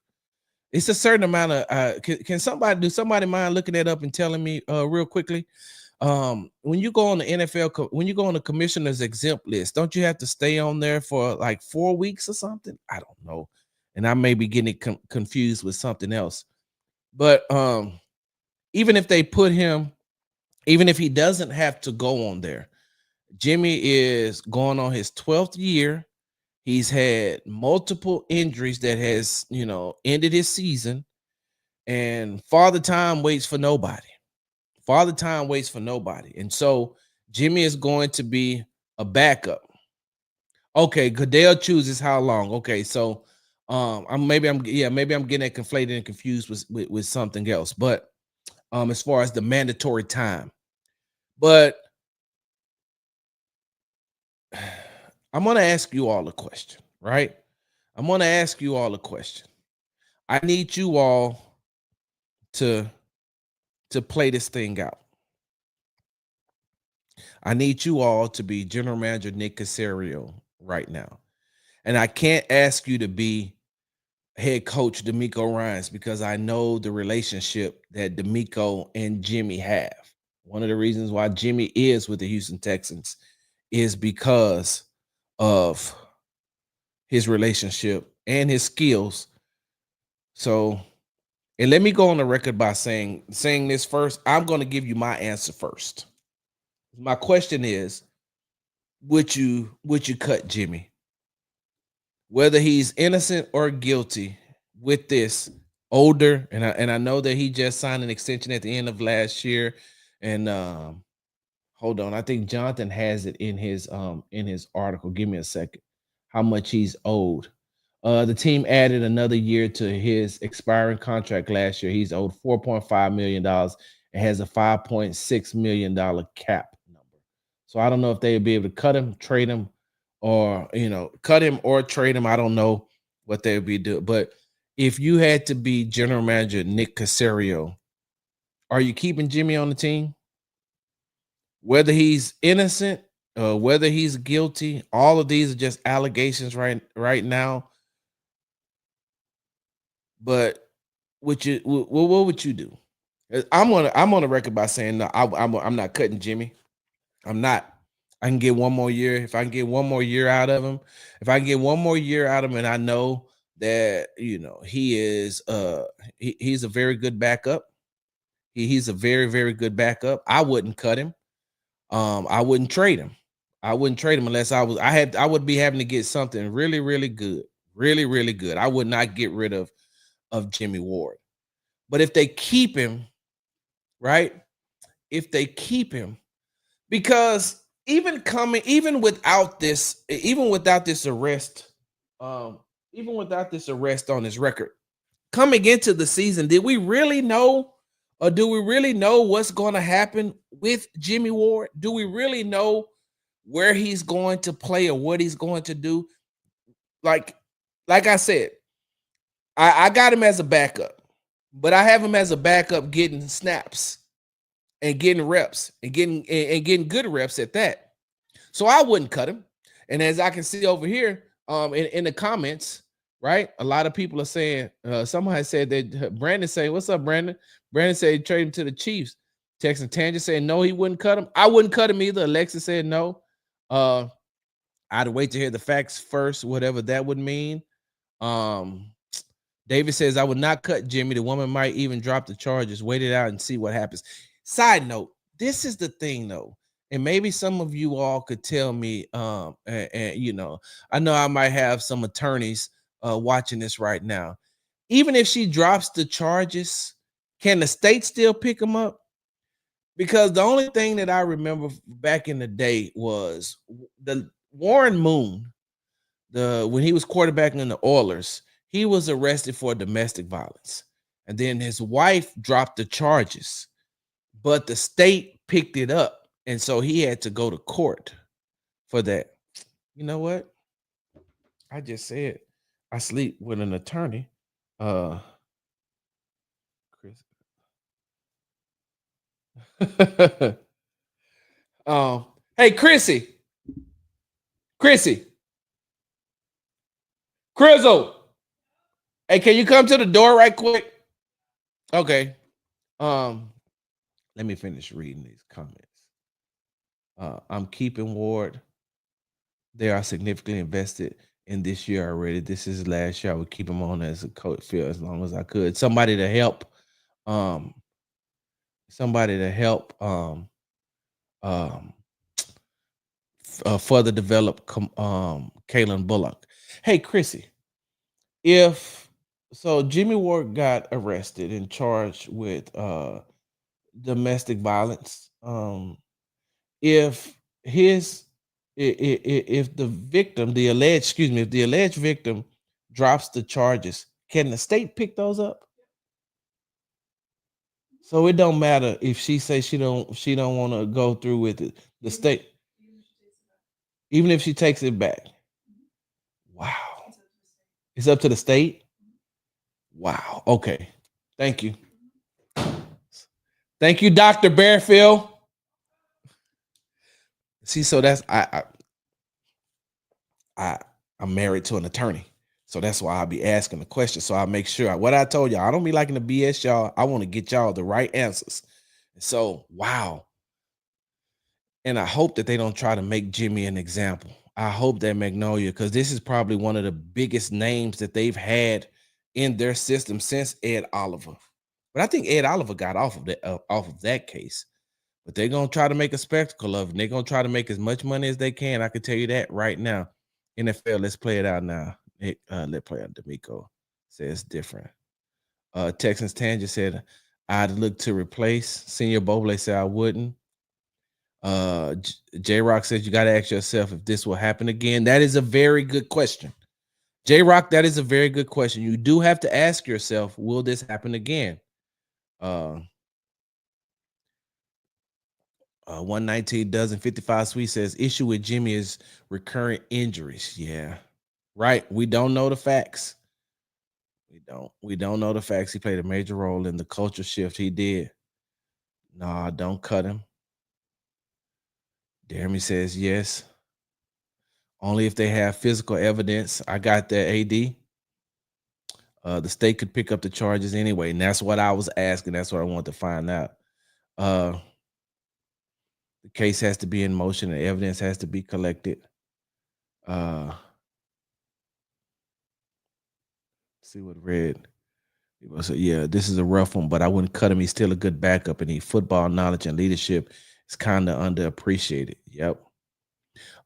It's a certain amount of can somebody mind looking that up and telling me real quickly? When you go on the NFL, when you go on the commissioner's exempt list, don't you have to stay on there for like 4 weeks or something? I don't know. And I may be getting it confused with something else. But even if they put him, even if he doesn't have to go on there, Jimmie is going on his 12th year. He's had multiple injuries that has, ended his season. And Father Time waits for nobody. Father Time waits for nobody. And so Jimmie is going to be a backup. Okay, Goodell chooses how long. Okay, so Maybe I'm getting it conflated and confused with something else. But as far as the mandatory time, but I'm gonna ask you all a question, right? I'm gonna ask you all a question. I need you all to play this thing out. I need you all to be General Manager Nick Casario right now. And I can't ask you to be head coach D'Amico Ryans because I know the relationship that D'Amico and Jimmie have. One of the reasons why Jimmie is with the Houston Texans is because of his relationship and his skills. So, and let me go on the record by saying this first. I'm going to give you my answer first. My question is, would you cut Jimmie? Whether he's innocent or guilty with this older, and I know that he just signed an extension at the end of last year. And hold on, I think Jonathan has it in his article. Give me a second. How much he's owed. The team added another year to his expiring contract last year. He's owed $4.5 million and has a $5.6 million cap number. So I don't know if they'd be able to cut him, trade him, or cut him or trade him. I don't know what they would be doing. But if you had to be general manager Nick Casario, are you keeping Jimmie on the team? Whether he's innocent, whether he's guilty, all of these are just allegations right now. But what would you do? I'm on the record by saying no. I'm not cutting Jimmie. I'm not. I can get one more year. If I can get one more year out of him, if I can get one more year out of him, and I know that he is he's a very good backup. He's a very, very good backup. I wouldn't cut him. I wouldn't trade him. I wouldn't trade him unless I would be having to get something really, really good. Really, really good. I would not get rid of Jimmie Ward. But if they keep him, right? If they keep him, because even without this arrest, even without this arrest on his record, coming into the season, did we really know, or do we really know what's going to happen with Jimmie Ward? Do we really know where he's going to play or what he's going to do? Like I said, I got him as a backup, but I have him as a backup getting snaps and getting reps and getting good reps at that. So I wouldn't cut him. And as I can see over here, in the comments, right? A lot of people are saying, somebody said that Brandon saying, "What's up, Brandon?" Brandon said trade him to the Chiefs. Texan Tangent saying no, he wouldn't cut him. I wouldn't cut him either. Alexis said no. I'd wait to hear the facts first, whatever that would mean. David says, I would not cut Jimmie. The woman might even drop the charges. Wait it out and see what happens. Side note, this is the thing though. And maybe some of you all could tell me, and I know I might have some attorneys watching this right now. Even if she drops the charges, can the state still pick them up? Because the only thing that I remember back in the day was the Warren Moon, when he was quarterbacking in the Oilers, he was arrested for domestic violence. And then his wife dropped the charges, but the state picked it up. And so he had to go to court for that. You know what? I just said I sleep with an attorney. Chris. Hey, Chrissy. Crizzle. Hey, can you come to the door right quick? Okay. Let me finish reading these comments. I'm keeping Ward. They are significantly invested in this year already. This is last year. I would keep him on as a coach for as long as I could. Somebody to help. Further develop Kalen Bullock. Hey, Chrissy, if so, Jimmie Ward got arrested and charged with domestic violence. If the alleged victim drops the charges, can the state pick those up? So it don't matter if she says she don't want to go through with it. The state, even if she takes it back. Wow. It's up to the state. Wow. Okay. Thank you. Thank you, Dr. Bearfield. See, so that's I'm married to an attorney. So that's why I'll be asking the question. So I make sure what I told y'all, I don't be liking to BS y'all. I want to get y'all the right answers. So wow. And I hope that they don't try to make Jimmie an example. I hope that Magnolia, because this is probably one of the biggest names that they've had in their system since Ed Oliver. But I think Ed Oliver got off of that case. But they're gonna try to make a spectacle of it. And they're gonna try to make as much money as they can. I can tell you that right now. NFL, let's play it out now. Let's play out. D'Amico says different. Texans Tangent said I'd look to replace. Senior Boble said I wouldn't. J Rock says you got to ask yourself if this will happen again. That is a very good question. J Rock, that is a very good question. You do have to ask yourself, will this happen again? 119 dozen 55 sweet says issue with Jimmie is recurrent injuries. Yeah, right. We don't know the facts. We don't know the facts. He played a major role in the culture shift. He did. Nah, don't cut him. Jeremy says yes. Only if they have physical evidence. I got that, AD. The state could pick up the charges anyway, and that's what I was asking. That's what I wanted to find out. The case has to be in motion and evidence has to be collected. See what read. People say, yeah, this is a rough one, but I wouldn't cut him. He's still a good backup, and football knowledge and leadership is kind of underappreciated. Yep.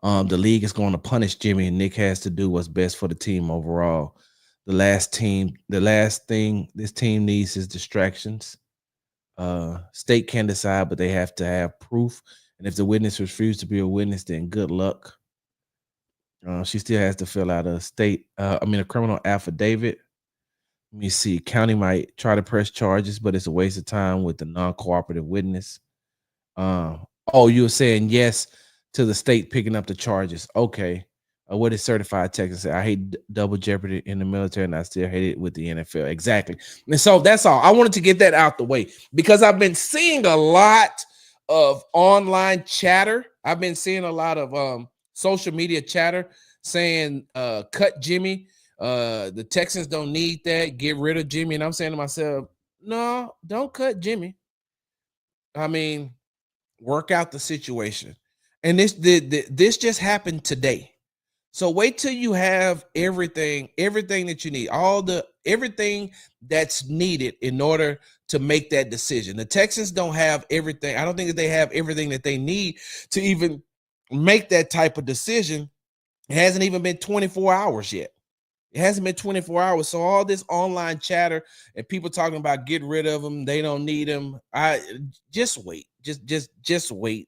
The league is going to punish Jimmie, and Nick has to do what's best for the team overall. The last thing this team needs is distractions. State can decide, but they have to have proof. And if the witness refuses to be a witness, then good luck. She still has to fill out a criminal affidavit. Let me see. County might try to press charges, but it's a waste of time with the non-cooperative witness. You were saying yes to the state picking up the charges. Okay. What is certified Texas say? I hate double jeopardy in the military, and I still hate it with the NFL. Exactly. And so that's all. I wanted to get that out the way because I've been seeing a lot of online chatter. I've been seeing a lot of social media chatter saying cut Jimmie. The Texans don't need that. Get rid of Jimmie. And I'm saying to myself, no, don't cut Jimmie. I mean, work out the situation. And this just happened today. So wait till you have everything that you need, everything that's needed in order to make that decision. The Texans don't have everything. I don't think that they have everything that they need to even make that type of decision. It hasn't even been 24 hours yet. It hasn't been 24 hours. So all this online chatter and people talking about get rid of them, they don't need them. I just wait. Just wait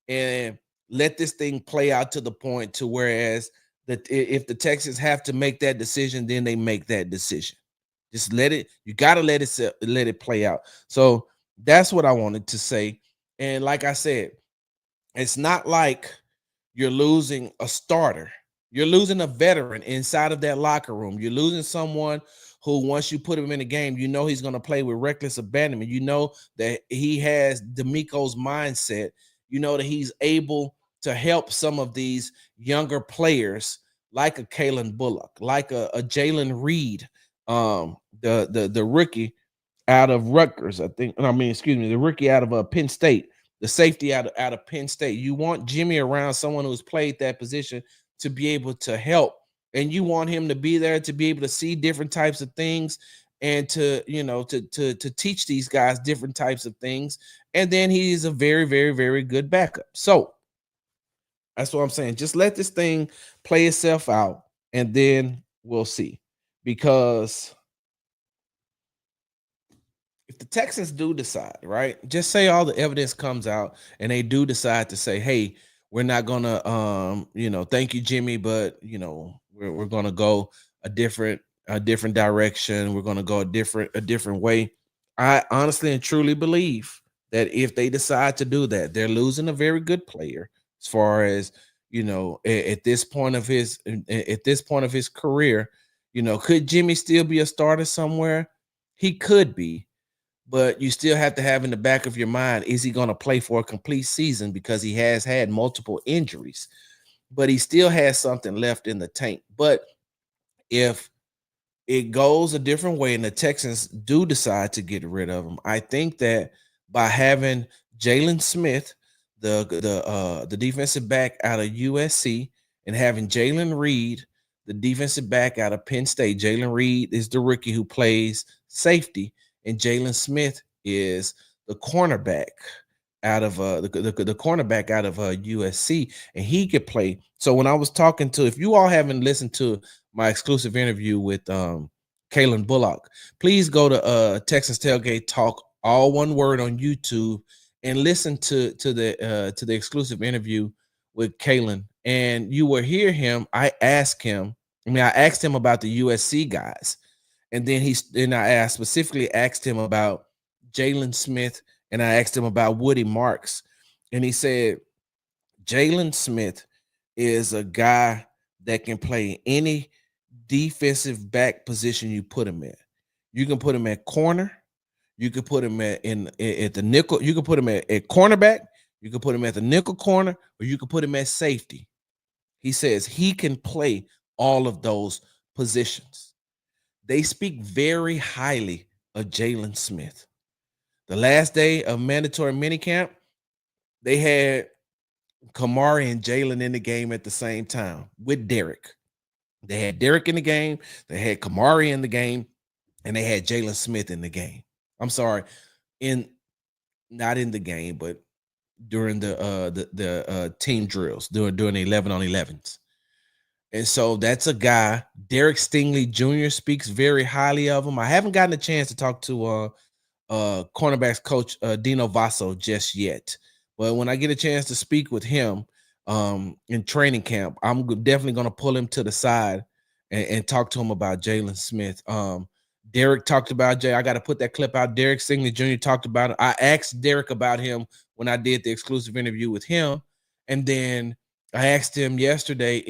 and let this thing play out to the point to whereas that if the Texans have to make that decision, then they make that decision. Just you got to let it play out. So that's what I wanted to say. And like I said, it's not like you're losing a starter. You're losing a veteran inside of that locker room. You're losing someone who, once you put him in the game, you know he's going to play with reckless abandonment. You know that he has D'Amico's mindset. You know that he's able to help some of these younger players like a Kalen Bullock, like a Jalen Reed, the rookie out of Rutgers, the rookie out of Penn State, the safety out of Penn State. You want Jimmie around someone who's played that position to be able to help, and you want him to be there to be able to see different types of things and to teach these guys different types of things. And then he's a very, very, very good backup. So that's what I'm saying. Just let this thing play itself out, and then we'll see. Because if the Texans do decide, right, just say all the evidence comes out and they do decide to say, hey, we're not gonna thank you, Jimmie, but we're gonna go a different a different direction. We're going to go a different way. I honestly and truly believe that if they decide to do that, they're losing a very good player as far as, at this point of his career. Could Jimmy still be a starter somewhere? He could be, but you still have to have in the back of your mind, is he going to play for a complete season, because he has had multiple injuries, but he still has something left in the tank. But if it goes a different way and the Texans do decide to get rid of him, I think that by having Jalen Smith, the defensive back out of USC, and having Jalen Reed, the defensive back out of Penn State. Jalen Reed is the rookie who plays safety, and Jalen Smith is the cornerback out of the cornerback out of USC, and he could play. So when I was talking to, if you all haven't listened to my exclusive interview with Kalen Bullock, please go to Texas Tailgate Talk, all one word, on YouTube, and listen to the exclusive interview with Kalen. And you will hear him. I asked him about the USC guys, and then I specifically asked him about Jalen Smith, and I asked him about Woody Marks, and he said Jalen Smith is a guy that can play any defensive back position you put him in. You can put him at corner, you can put him at the nickel, you can put him at cornerback, you can put him at the nickel corner, or you can put him at safety. He says he can play all of those positions. They speak very highly of Jalen Smith. The last day of mandatory minicamp, they had Kamari and Jalen in the game at the same time with Derek. They had Derek in the game, they had Kamari in the game, and they had Jalen Smith in the game. I'm sorry, not in the game, but during the team drills, during the 11-on-11s. And so that's a guy. Derek Stingley Jr. speaks very highly of him. I haven't gotten a chance to talk to cornerbacks coach Dino Vasso just yet, but when I get a chance to speak with him in training camp, I'm definitely going to pull him to the side and talk to him about Jalen Smith. Derek talked about Jay. I got to put that clip out. Derek Stingley Jr. talked about it. I asked Derek about him when I did the exclusive interview with him, and then I asked him yesterday.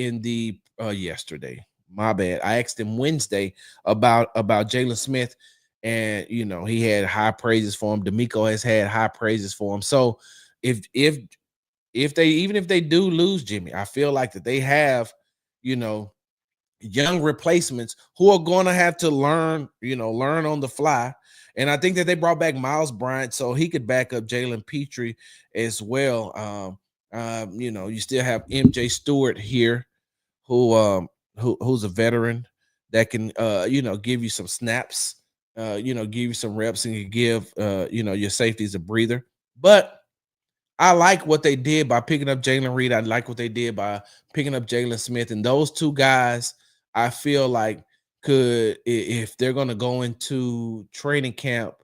My bad. I asked him Wednesday about Jalen Smith, and he had high praises for him. D'Amico has had high praises for him. So if they do lose Jimmy, I feel like that they have young replacements who are going to have to learn on the fly. And I think that they brought back Miles Bryant so he could back up Jalen Petrie as well. You still have MJ Stewart here, who's a veteran that can give you some snaps, give you some reps, and you give your safeties a breather. But I like what they did by picking up Jalen Reed. I like what they did by picking up Jalen Smith, and those two guys, I feel like, could, if they're going to go into training camp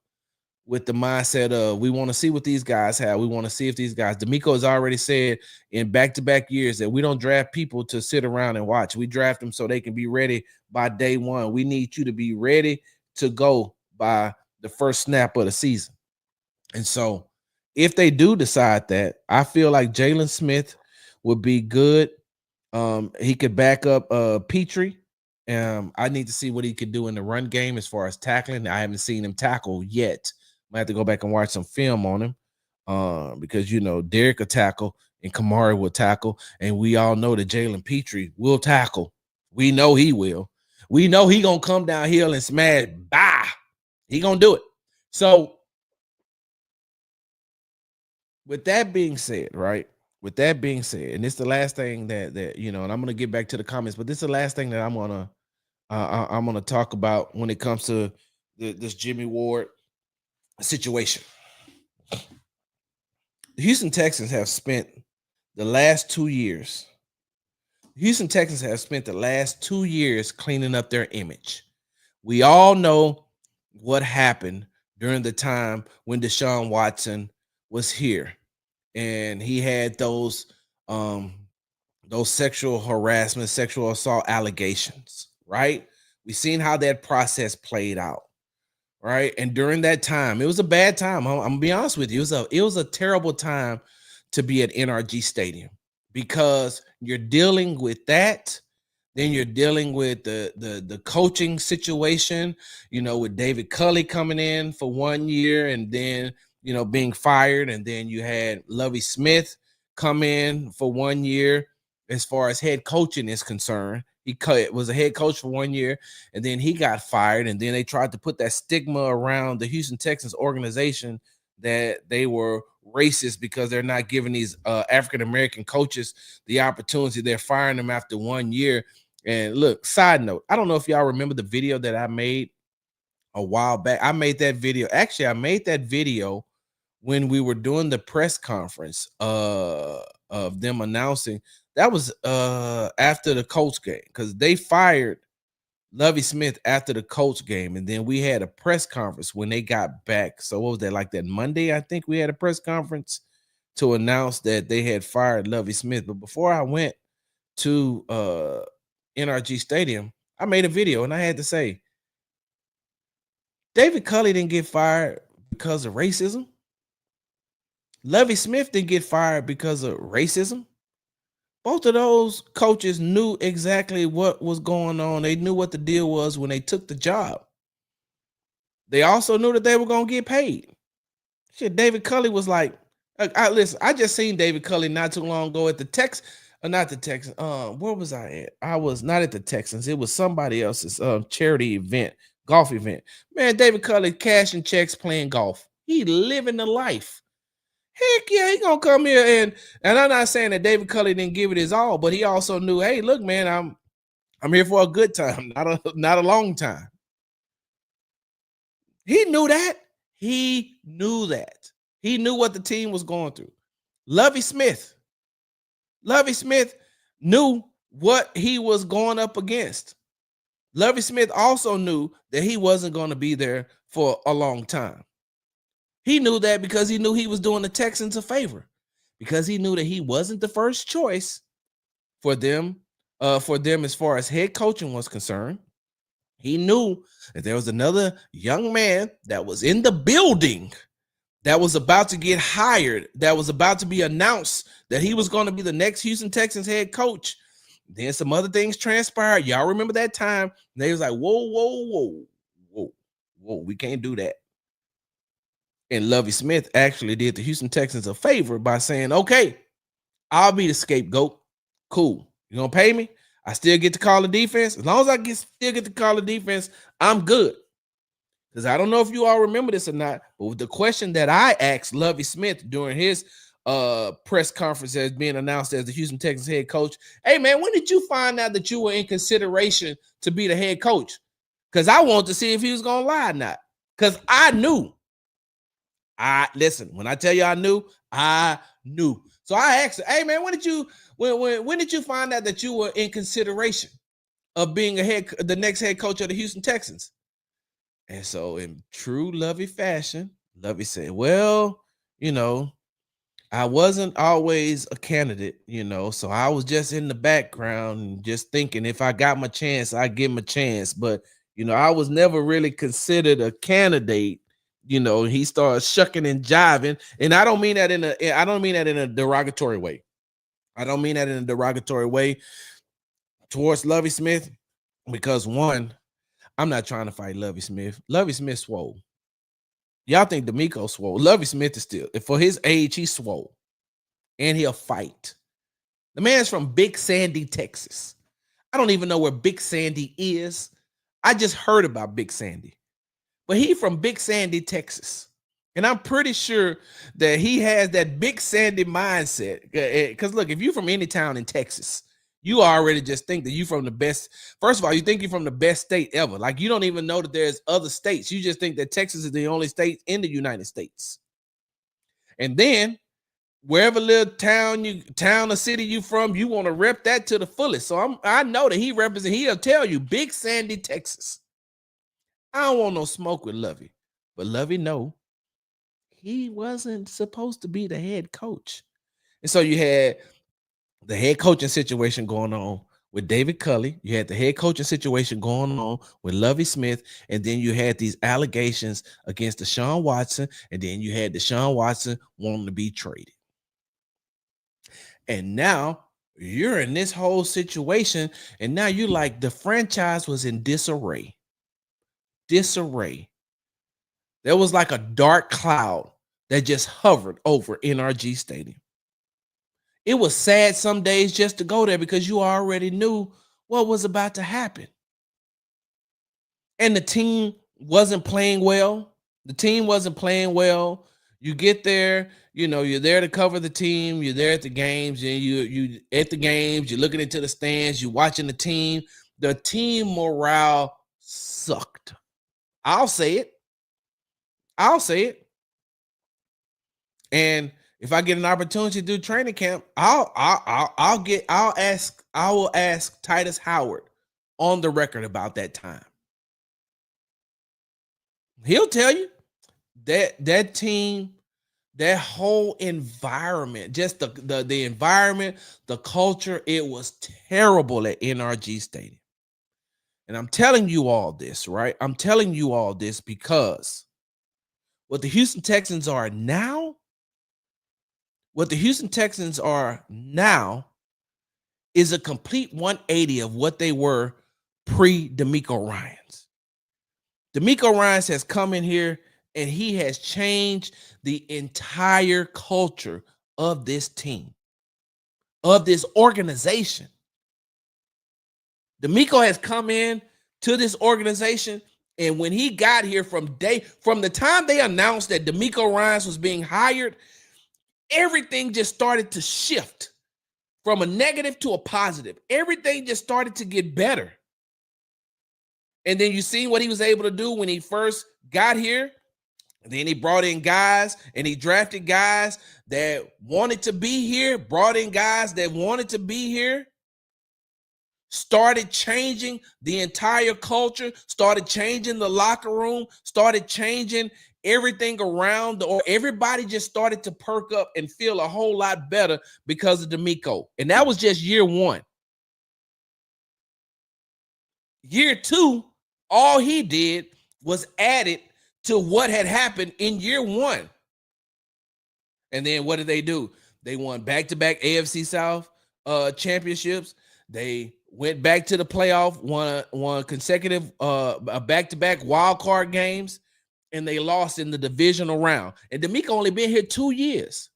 with the mindset of, we want to see what these guys have. We want to see if these guys, D'Amico has already said in back-to-back years that we don't draft people to sit around and watch. We draft them so they can be ready by day one. We need you to be ready to go by the first snap of the season. And so if they do decide that, I feel like Jalen Smith would be good. He could back up Petrie. I need to see what he could do in the run game as far as tackling. I haven't seen him tackle yet. I have to go back and watch some film on him because Derek will tackle and Kamari will tackle, and we all know that Jalen Petrie will tackle. We know he will. We know he gonna come downhill and smash. Bah, he gonna do it. So with that being said, right? With that being said, and this is the last thing that and I'm gonna get back to the comments, but this is the last thing that I'm gonna talk about when it comes to this Jimmie Ward situation. The Houston Texans have spent the last 2 years. Houston Texans have spent the last 2 years cleaning up their image. We all know what happened during the time when Deshaun Watson was here, and he had those sexual harassment, sexual assault allegations, right? We seen how that process played out, right? And during that time, it was a bad time. I'm gonna be honest with you. It was a terrible time to be at NRG Stadium because you're dealing with that. Then you're dealing with the coaching situation, with David Culley coming in for 1 year and then being fired, and then you had Lovie Smith come in for 1 year. As far as head coaching is concerned, was a head coach for 1 year, and then he got fired, and then they tried to put that stigma around the Houston Texans organization that they were racist because they're not giving these African American coaches the opportunity. They're firing them after 1 year. And look, side note, I don't know if y'all remember the video that I made a while back. I made that video. Actually, I made that video when we were doing the press conference of them announcing. That was after the Colts game, because they fired Lovie Smith after the Colts game, and then we had a press conference when they got back. So what was that, like that Monday? I think we had a press conference to announce that they had fired Lovie Smith. But before I went to NRG Stadium, I made a video and I had to say, David Culley didn't get fired because of racism. Lovie Smith didn't get fired because of racism. Both of those coaches knew exactly what was going on. They knew what the deal was when they took the job. They also knew that they were going to get paid. Shit, David Culley was like, listen, I just seen David Culley not too long ago at the not the Texans. Where was I at? I was not at the Texans. It was somebody else's charity event, golf event. Man, David Culley cashing checks, playing golf. He living the life. Heck yeah, he gonna come here and I'm not saying that David Culley didn't give it his all, but he also knew, hey, look, man, I'm here for a good time, not a long time. He knew that. He knew that. He knew what the team was going through. Lovie Smith knew what he was going up against. Lovie Smith also knew that he wasn't going to be there for a long time. He knew that because he knew he was doing the Texans a favor, because he knew that he wasn't the first choice for them as far as head coaching was concerned. He knew that there was another young man that was in the building that was about to get hired, that was about to be announced that he was going to be the next Houston Texans head coach. Then some other things transpired. Y'all remember that time? They was like, whoa, we can't do that. And Lovie Smith actually did the Houston Texans a favor by saying, okay, I'll be the scapegoat. Cool. You gonna pay me? I still get to call the defense. As long as I still get to call the defense, I'm good. Because I don't know if you all remember this or not, but with the question that I asked Lovie Smith during his press conference as being announced as the Houston Texans head coach, hey man, when did you find out that you were in consideration to be the head coach? Because I wanted to see if he was gonna lie or not. Because I knew. Listen, when I tell you I knew. So I asked her, hey man, when did you find out that you were in consideration of being the next head coach of the Houston Texans? And so in true Lovie fashion, Lovie said, well, I wasn't always a candidate, so I was just in the background and just thinking if I got my chance, I give him a chance. But, I was never really considered a candidate. He started shucking and jiving. And I don't mean that in a derogatory way. I don't mean that in a derogatory way towards Lovie Smith, because one, I'm not trying to fight Lovie Smith. Lovie Smith swole. Y'all think D'Amico swole. Lovie Smith is still, for his age, he's swole. And he'll fight. The man's from Big Sandy, Texas. I don't even know where Big Sandy is. I just heard about Big Sandy. But he from Big Sandy, Texas. And I'm pretty sure that he has that Big Sandy mindset. Because look, if you're from any town in Texas, you already just think that you're from the best. First of all, you think you're from the best state ever. Like, you don't even know that there's other states. You just think that Texas is the only state in the United States. And then wherever little town or city you from, you want to rep that to the fullest. So I know that he'll tell you Big Sandy, Texas. I don't want no smoke with Lovie. But Lovie know he wasn't supposed to be the head coach. And so you had the head coaching situation going on with David Culley. You had the head coaching situation going on with Lovie Smith, and then you had these allegations against Deshaun Watson, and then you had Deshaun Watson wanting to be traded. And now you're in this whole situation, and now you like the franchise was in disarray. Disarray. There was like a dark cloud that just hovered over NRG Stadium. It was sad some days just to go there because you already knew what was about to happen. And the team wasn't playing well. The team wasn't playing well. You get there, you know, you're there to cover the team. You're there at the games, and you at the games, you're looking into the stands, you're watching the team. The team morale sucked. I'll say it. I'll say it. And if I get an opportunity to do training camp, I will ask Titus Howard on the record about that time. He'll tell you that team, that whole environment, just the environment, the culture, it was terrible at NRG Stadium. And I'm telling you all this, right? I'm telling you all this because what the Houston Texans are now, is a complete 180 of what they were pre-DeMeco Ryans. DeMeco Ryans has come in here and he has changed the entire culture of this team, of this organization. DeMeco has come in to this organization, and when he got here, from the time they announced that DeMeco Ryans was being hired, everything just started to shift from a negative to a positive. Everything just started to get better. And then you see what he was able to do when he first got here. And then he brought in guys, and he drafted guys that wanted to be here, brought in guys that wanted to be here, started changing the entire culture, started changing the locker room, started changing everything around, or everybody just started to perk up and feel a whole lot better because of DeMeco. And that was just year one. Year two, all he did was added to what had happened in year one. And then what did they do? They won back-to-back AFC South championships. They went back to the playoff, won consecutive back-to-back wild card games, and they lost in the divisional round. And DeMeco only been here 2 years.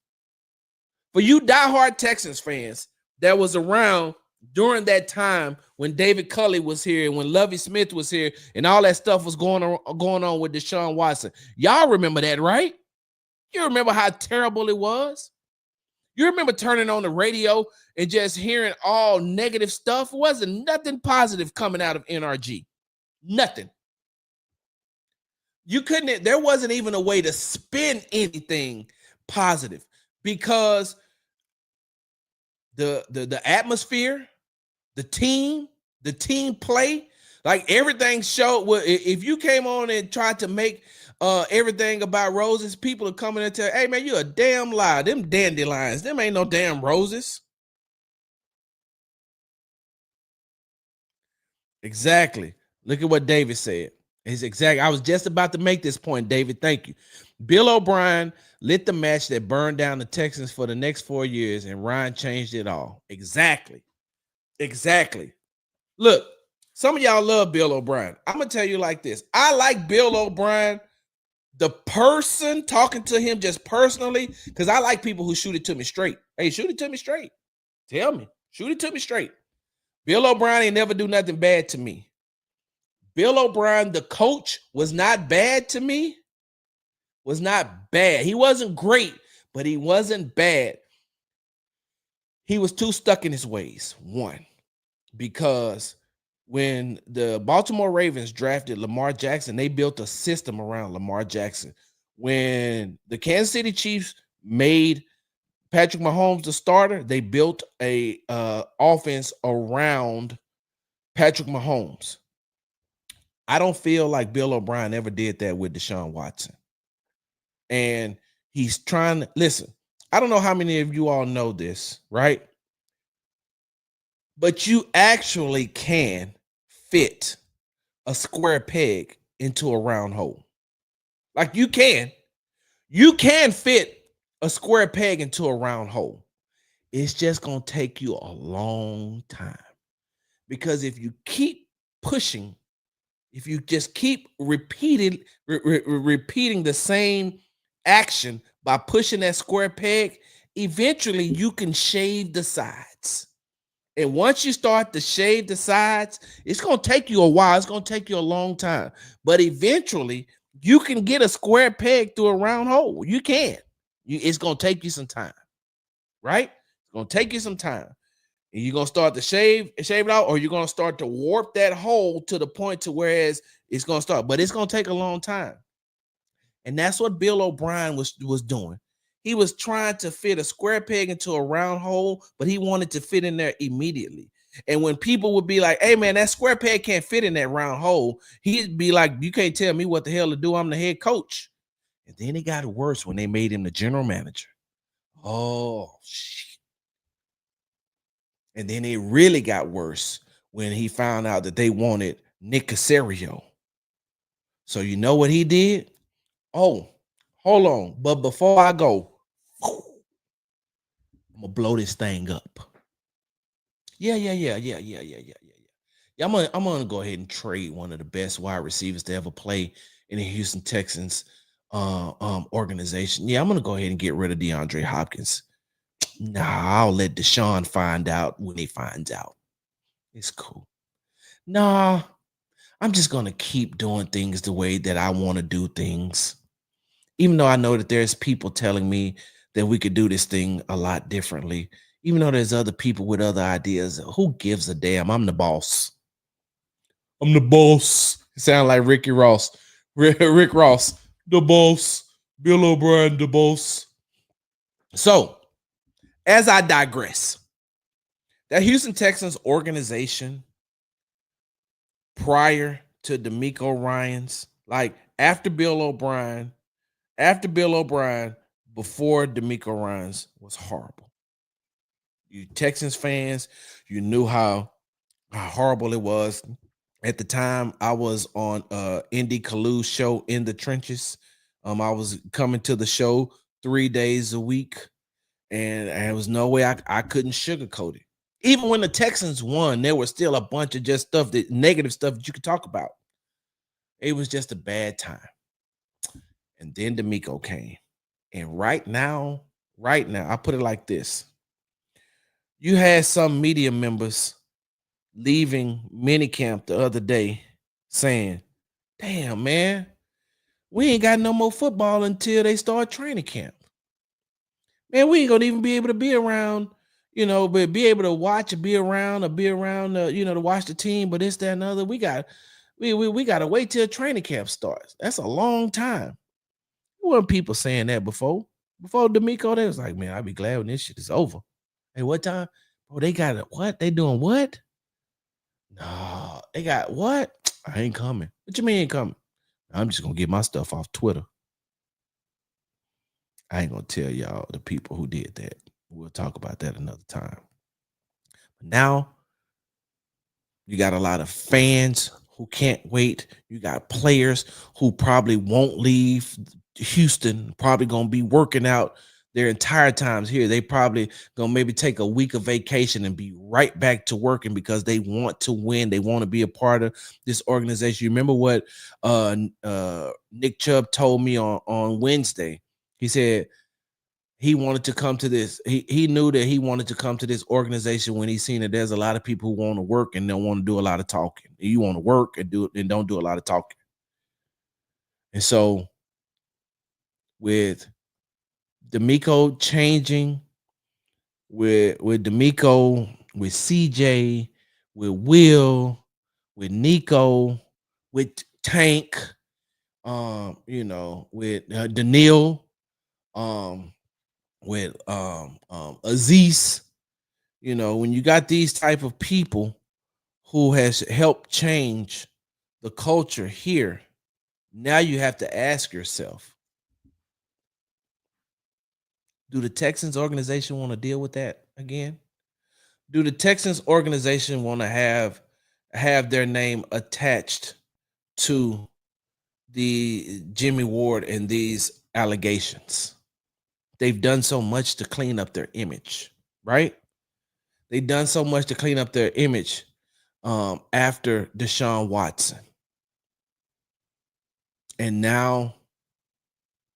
For you diehard Texans fans that was around during that time when David Culley was here and when Lovie Smith was here and all that stuff was going on with Deshaun Watson, y'all remember that, right? You remember how terrible it was? You remember turning on the radio and just hearing all negative stuff? It wasn't nothing positive coming out of NRG. Nothing. There wasn't even a way to spin anything positive because the atmosphere, the team play, like everything showed. If you came on and tried to make everything about roses, people are coming and tell, hey man, you a damn lie. Them dandelions, them ain't no damn roses. Exactly. Look at what David said. It's exactly. I was just about to make this point, David. Thank you. Bill O'Brien lit the match that burned down the Texans for the next 4 years, and Ryan changed it all. Exactly. Exactly. Look, some of y'all love Bill O'Brien. I'm going to tell you like this. I like Bill O'Brien, the person, talking to him just personally, because I like people who shoot it to me straight. Hey, shoot it to me straight. Tell me. Shoot it to me straight. Bill O'Brien ain't never do nothing bad to me. Bill O'Brien, the coach, was not bad to me. Was not bad. He wasn't great, but he wasn't bad. He was too stuck in his ways, one, because when the Baltimore Ravens drafted Lamar Jackson, they built a system around Lamar Jackson. When the Kansas City Chiefs made Patrick Mahomes the starter, they built a offense around Patrick Mahomes. I don't feel like Bill O'Brien ever did that with Deshaun Watson. And he's trying to listen. I don't know how many of you all know this, right? but you actually can fit a square peg into a round hole. Like you can fit a square peg into a round hole. It's just going to take you a long time, because if you keep pushing, if you just keep repeating the same action by pushing that square peg, eventually you can shave the sides. And once you start to shave the sides, it's going to take you a while. It's going to take you a long time. But eventually, you can get a square peg through a round hole. You can. It's going to take you some time, right? It's going to take you some time. And you're going to start to shave it out, or you're going to start to warp that hole to the point to whereas it's going to start. But it's going to take a long time. And that's what Bill O'Brien was doing. He was trying to fit a square peg into a round hole, but he wanted to fit in there immediately. And when people would be like, hey, man, that square peg can't fit in that round hole, he'd be like, you can't tell me what the hell to do. I'm the head coach. And then it got worse when they made him the general manager. Oh, shit. And then it really got worse when he found out that they wanted Nick Caserio. So you know what he did? Oh, hold on. But before I go, I'm gonna blow this thing up. Yeah. I'm gonna go ahead and trade one of the best wide receivers to ever play in the Houston Texans organization. Yeah, I'm gonna go ahead and get rid of DeAndre Hopkins. Nah, I'll let Deshaun find out when he finds out. It's cool. Nah, I'm just gonna keep doing things the way that I want to do things. Even though I know that there's people telling me that we could do this thing a lot differently, even though there's other people with other ideas, who gives a damn? I'm the boss. I'm the boss. It sounds like Ricky Ross. Rick Ross, the boss. Bill O'Brien, the boss. So, as I digress, that Houston Texans organization prior to DeMeco Ryans, like after Bill O'Brien, before DeMeco Ryans, was horrible. You Texans fans, you knew how horrible it was. At the time, I was on Indy Kalu's show, In the Trenches. I was coming to the show 3 days a week, and there was no way I couldn't sugarcoat it. Even when the Texans won, there was still a bunch of just negative stuff that you could talk about. It was just a bad time. And then DeMeco came. And right now, I put it like this. You had some media members leaving minicamp the other day saying, damn, man, we ain't got no more football until they start training camp. Man, we ain't gonna even be able to be around, but be able to watch or be around, to watch the team. But this, that, and other. We got to wait till training camp starts. That's a long time. There weren't people saying that before. Before DeMeco, they was like, man, I'll be glad when this shit is over. Hey, what time? Oh, they got it. What? They doing what? No, they got what? I ain't coming. What you mean ain't coming? I'm just gonna get my stuff off Twitter. I ain't gonna tell y'all the people who did that. We'll talk about that another time. Now, you got a lot of fans who can't wait. You got players who probably won't leave Houston, probably gonna be working out their entire times here. They probably gonna maybe take a week of vacation and be right back to working because they want to win. They want to be a part of this organization. You remember what Nick Chubb told me on Wednesday? He said he wanted to come to this. He knew that he wanted to come to this organization when he seen that there's a lot of people who want to work and don't want to do a lot of talking. You want to work and don't do a lot of talking. And so with DeMeco changing, with DeMeco, with CJ, with Will, with Nico, with Tank, with Daniil, with Aziz, when you got these type of people who has helped change the culture here, now you have to ask yourself, do the Texans organization want to deal with that again? Do the Texans organization want to have their name attached to the Jimmie Ward and these allegations? They've done so much to clean up their image, right? They've done so much to clean up their image after Deshaun Watson. And now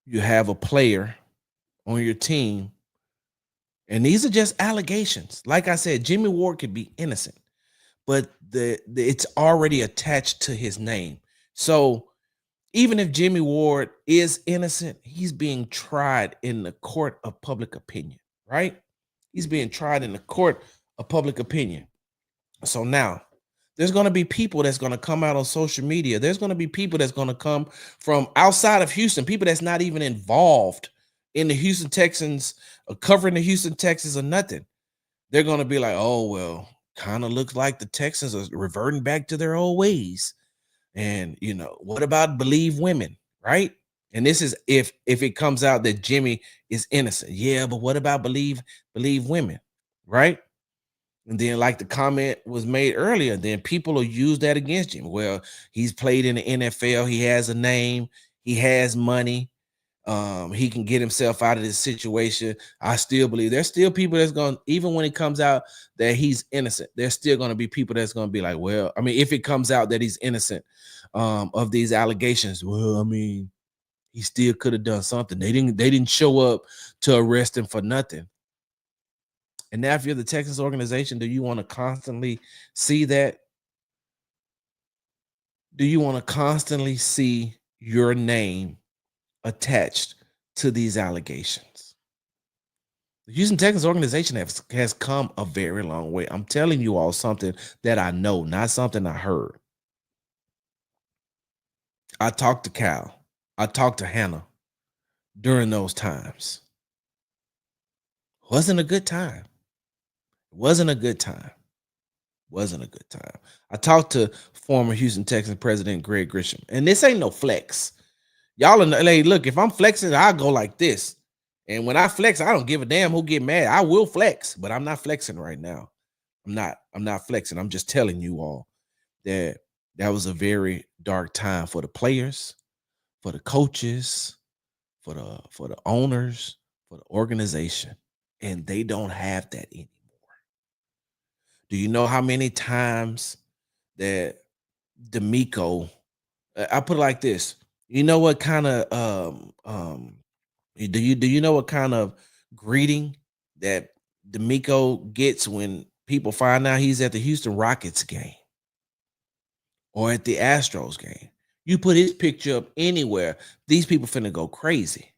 you have a player on your team, and these are just allegations. Like I said, Jimmie Ward could be innocent, but it's already attached to his name. So even if Jimmie Ward is innocent, he's being tried in the court of public opinion, right? He's being tried in the court of public opinion. So now there's going to be people that's going to come out on social media. There's going to be people that's going to come from outside of Houston, people that's not even involved in the Houston Texans, covering the Houston Texans or nothing. They're going to be like, oh, well, kind of looks like the Texans are reverting back to their old ways. And, what about believe women, right? And this is if it comes out that Jimmie is innocent. Yeah, but what about believe women, right? And then, like the comment was made earlier, then people will use that against him. Well, he's played in the NFL, he has a name, he has money, he can get himself out of this situation. I still believe there's still people that's going, even when it comes out that he's innocent, there's still going to be people that's going to be like, well, I mean, if it comes out that he's innocent of these allegations, well, I mean, he still could have done something. They didn't show up to arrest him for nothing. And now, if you're the Texas organization, do you want to constantly see that? Do you want to constantly see your name attached to these allegations? The Houston Texans organization has come a very long way. I'm telling you all something that I know, not something I heard. I talked to Cal. I talked to Hannah during those times. Wasn't a good time. Wasn't a good time. Wasn't a good time. I talked to former Houston Texans president Greg Grisham, and this ain't no flex. Y'all in LA, look, if I'm flexing, I go like this. And when I flex, I don't give a damn who get mad. I will flex, but I'm not flexing right now. I'm not flexing. I'm just telling you all that that was a very dark time for the players, for the coaches, for the owners, for the organization. And they don't have that anymore. Do you know how many times that D'Amico, I put it like this. You know what kind of do you know what kind of greeting that D'Amico gets when people find out he's at the Houston Rockets game or at the Astros game? You put his picture up anywhere, these people finna go crazy.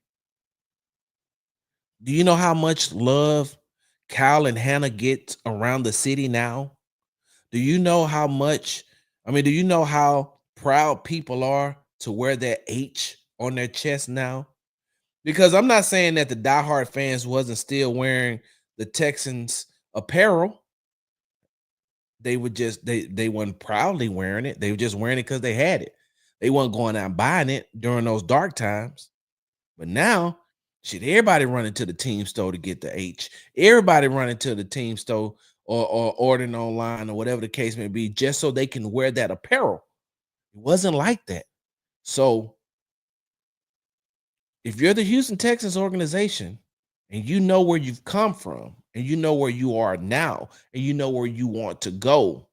Do you know how much love Kyle and Hannah get around the city now? Do you know how much? I mean, do you know how proud people are to wear that H on their chest now? Because I'm not saying that the diehard fans wasn't still wearing the Texans apparel. They would just they weren't proudly wearing it. They were just wearing it because they had it. They weren't going out and buying it during those dark times. But now, shit, everybody running to the team store to get the H. Everybody running to the team store or ordering online or whatever the case may be, just so they can wear that apparel. It wasn't like that. So if you're the Houston Texans organization and you know where you've come from and you know where you are now and you know where you want to go,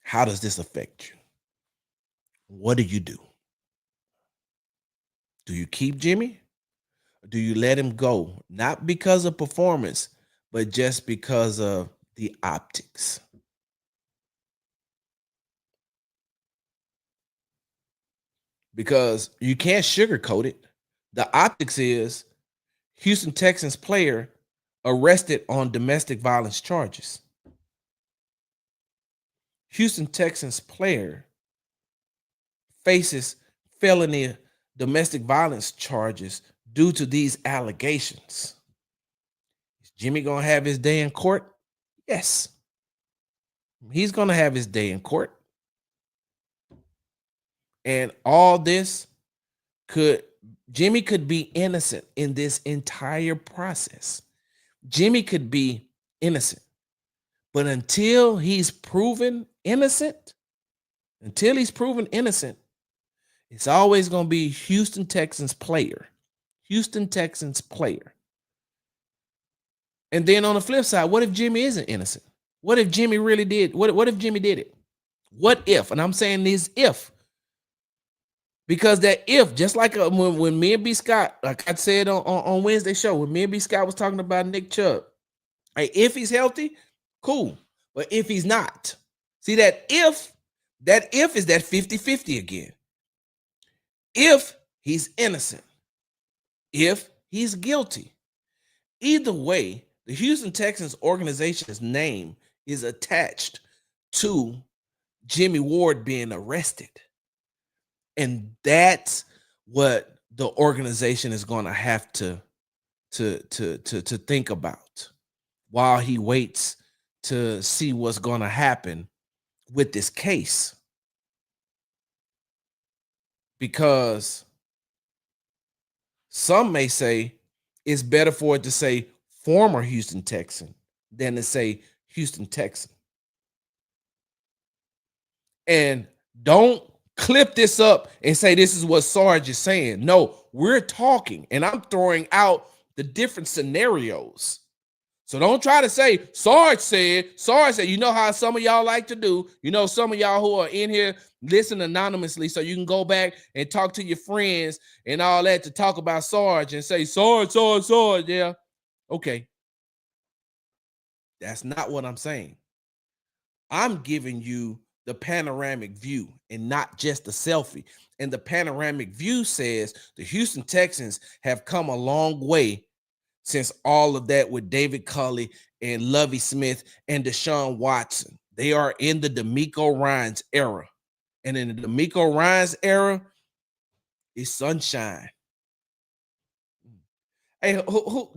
how does this affect you? What do you do? Do you keep Jimmie? Or do you let him go? Not because of performance, but just because of the optics. Because you can't sugarcoat it. The optics is Houston Texans player arrested on domestic violence charges. Houston Texans player faces felony domestic violence charges due to these allegations. Is Jimmie gonna have his day in court? Yes. He's gonna have his day in court. And all this Jimmie could be innocent in this entire process. Jimmie could be innocent, but until he's proven innocent, it's always going to be Houston Texans player. Houston Texans player. And then on the flip side, what if Jimmie isn't innocent? What if Jimmie really did? What if Jimmie did it? What if? And I'm saying this if. Because that if, just like when me and B. Scott, like I said on Wednesday show, when me and B. Scott was talking about Nick Chubb, hey, if he's healthy, cool. But if he's not, see that if is that 50-50 again. If he's innocent, if he's guilty. Either way, the Houston Texans organization's name is attached to Jimmie Ward being arrested. And that's what the organization is going to have to think about while he waits to see what's going to happen with this case. Because some may say it's better for it to say former Houston Texan than to say Houston Texan. And don't clip this up and say this is what Sarge is saying. No, we're talking, and I'm throwing out the different scenarios. So don't try to say Sarge said. You know how some of y'all like to do. You know, some of y'all who are in here listen anonymously, so you can go back and talk to your friends and all that to talk about Sarge and say Sarge. Yeah, okay. That's not what I'm saying. I'm giving you the panoramic view and not just a selfie. And the panoramic view says the Houston Texans have come a long way since all of that with David Culley and Lovie Smith and Deshaun Watson. They are in the DeMeco Ryans era. And in the DeMeco Ryans era, it's sunshine. Hey,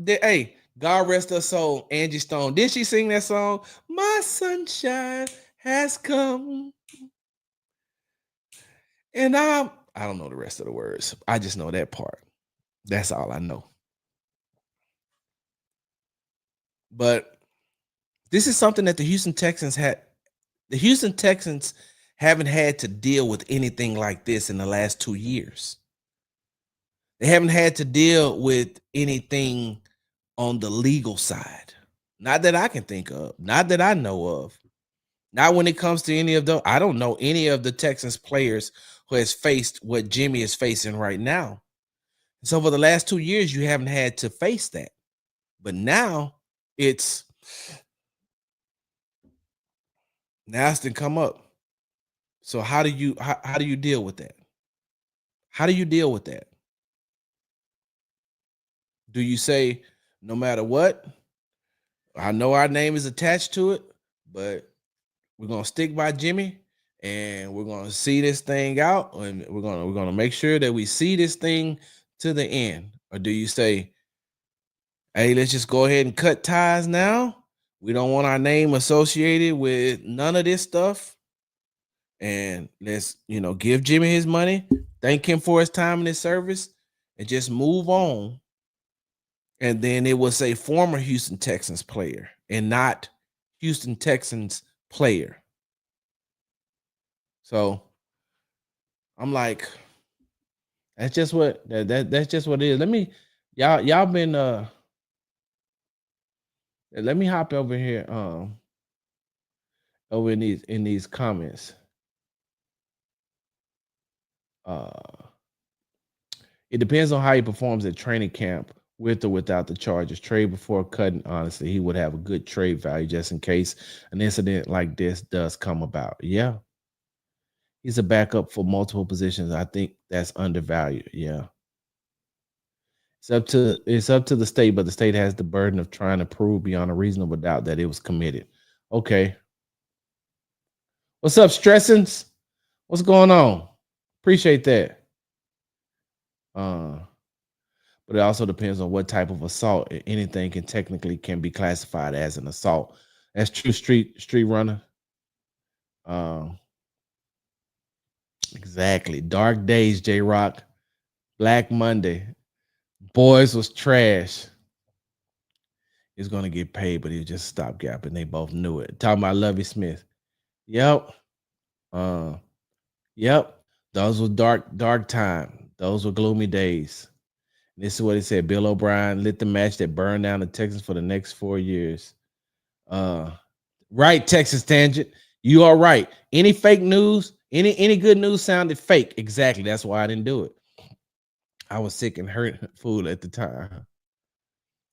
hey, God rest her soul, Angie Stone. Did she sing that song? My sunshine has come. And I don't know the rest of the words. I just know that part. That's all I know. But this is something that the Houston Texans haven't had to deal with anything like this in the last 2 years. They haven't had to deal with anything on the legal side. Not that I can think of, not that I know of. Not when it comes to any of them. I don't know any of the Texans players who has faced what Jimmie is facing right now. So for the last 2 years, you haven't had to face that. But now it's to come up. So how do you deal with that? How do you deal with that? Do you say, no matter what, I know our name is attached to it, but we're gonna stick by Jimmie and we're gonna see this thing out, and we're gonna make sure that we see this thing to the end? Or do you say, hey, let's just go ahead and cut ties now? We don't want our name associated with none of this stuff. And let's, give Jimmie his money, thank him for his time and his service, and just move on. And then it will say former Houston Texans player and not Houston Texans player. So I'm like, that's just what that's just what it is. Let me y'all been let me hop over here over in these comments. It depends on how he performs at training camp with or without the charges. Trade before cutting, honestly, he would have a good trade value just in case an incident like this does come about. Yeah. He's a backup for multiple positions. I think that's undervalued. Yeah. It's up to the state, but the state has the burden of trying to prove beyond a reasonable doubt that it was committed. Okay. What's up, Stressins? What's going on? Appreciate that. But it also depends on what type of assault. Anything can be classified as an assault. That's true, street runner. Exactly. Dark days, J Rock. Black Monday. Boys was trash. He's gonna get paid, but he just stopgap, and they both knew it. Talking about Lovey Smith. Yep. Uh, yep. Those were dark time. Those were gloomy days. This is what he said. Bill O'Brien lit the match that burned down the Texans for the next 4 years. Right, Texas Tangent. You are right. Any fake news, any good news sounded fake. Exactly. That's why I didn't do it. I was sick and hurt food at the time.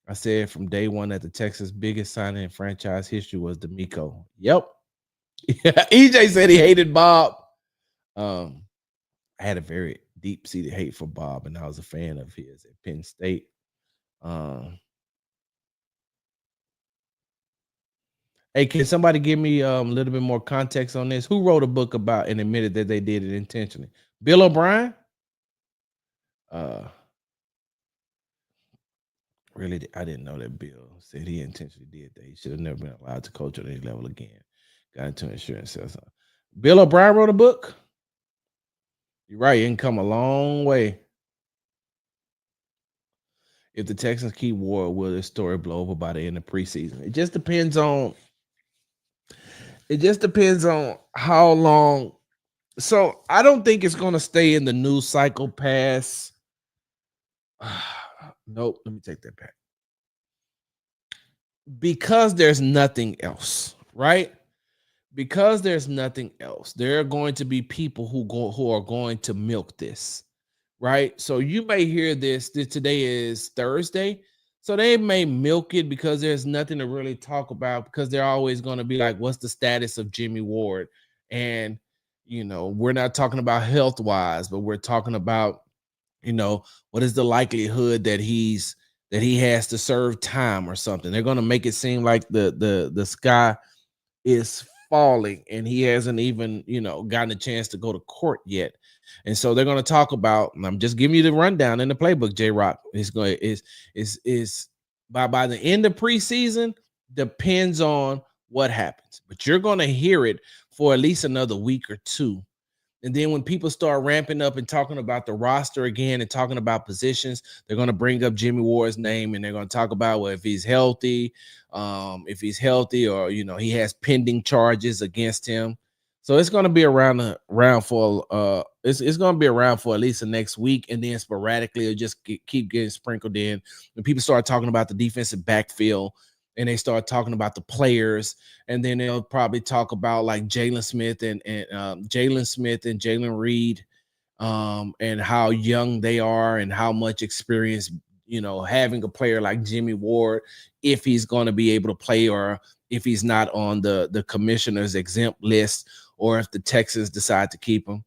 I said from day one that the Texas' biggest signing in franchise history was D'Amico. Yep. Yeah. EJ said he hated Bob. I had a very deep-seated hate for Bob, and I was a fan of his at Penn State. Hey, can somebody give me a little bit more context on this? Who wrote a book about and admitted that they did it intentionally? Bill O'Brien? Uh, really, I didn't know that Bill said he intentionally did that. He should have never been allowed to coach at any level again. Got into insurance. Bill O'Brien wrote a book. You're right. You can come a long way. If the Texans keep Ward, will this story blow over by the end of preseason? It just depends on. It just depends on how long. So I don't think it's going to stay in the news cycle past. Nope. Let me take that back. Because there's nothing else, right? Because there's nothing else. There are going to be people who are going to milk this, right? So you may hear this today is Thursday. So they may milk it because there's nothing to really talk about, because they're always going to be like, what's the status of Jimmie Ward? And, we're not talking about health wise, but we're talking about, what is the likelihood that he has to serve time or something. They're going to make it seem like the sky is falling and he hasn't even, gotten a chance to go to court yet. And so they're going to talk about, and I'm just giving you the rundown in the playbook, J Rock. It's going is by the end of preseason, depends on what happens. But you're going to hear it for at least another week or two. And then when people start ramping up and talking about the roster again and talking about positions, they're going to bring up Jimmie Ward's name, and they're going to talk about, well, if he's healthy, or, he has pending charges against him. So it's going to be around for it's going to be around for at least the next week, and then sporadically it'll just keep getting sprinkled in. When people start talking about the defensive backfield, and they start talking about the players, and then they'll probably talk about like Jalen Smith and Jalen Reed, and how young they are and how much experience, having a player like Jimmie Ward, if he's going to be able to play, or if he's not on the commissioner's exempt list, or if the Texans decide to keep him.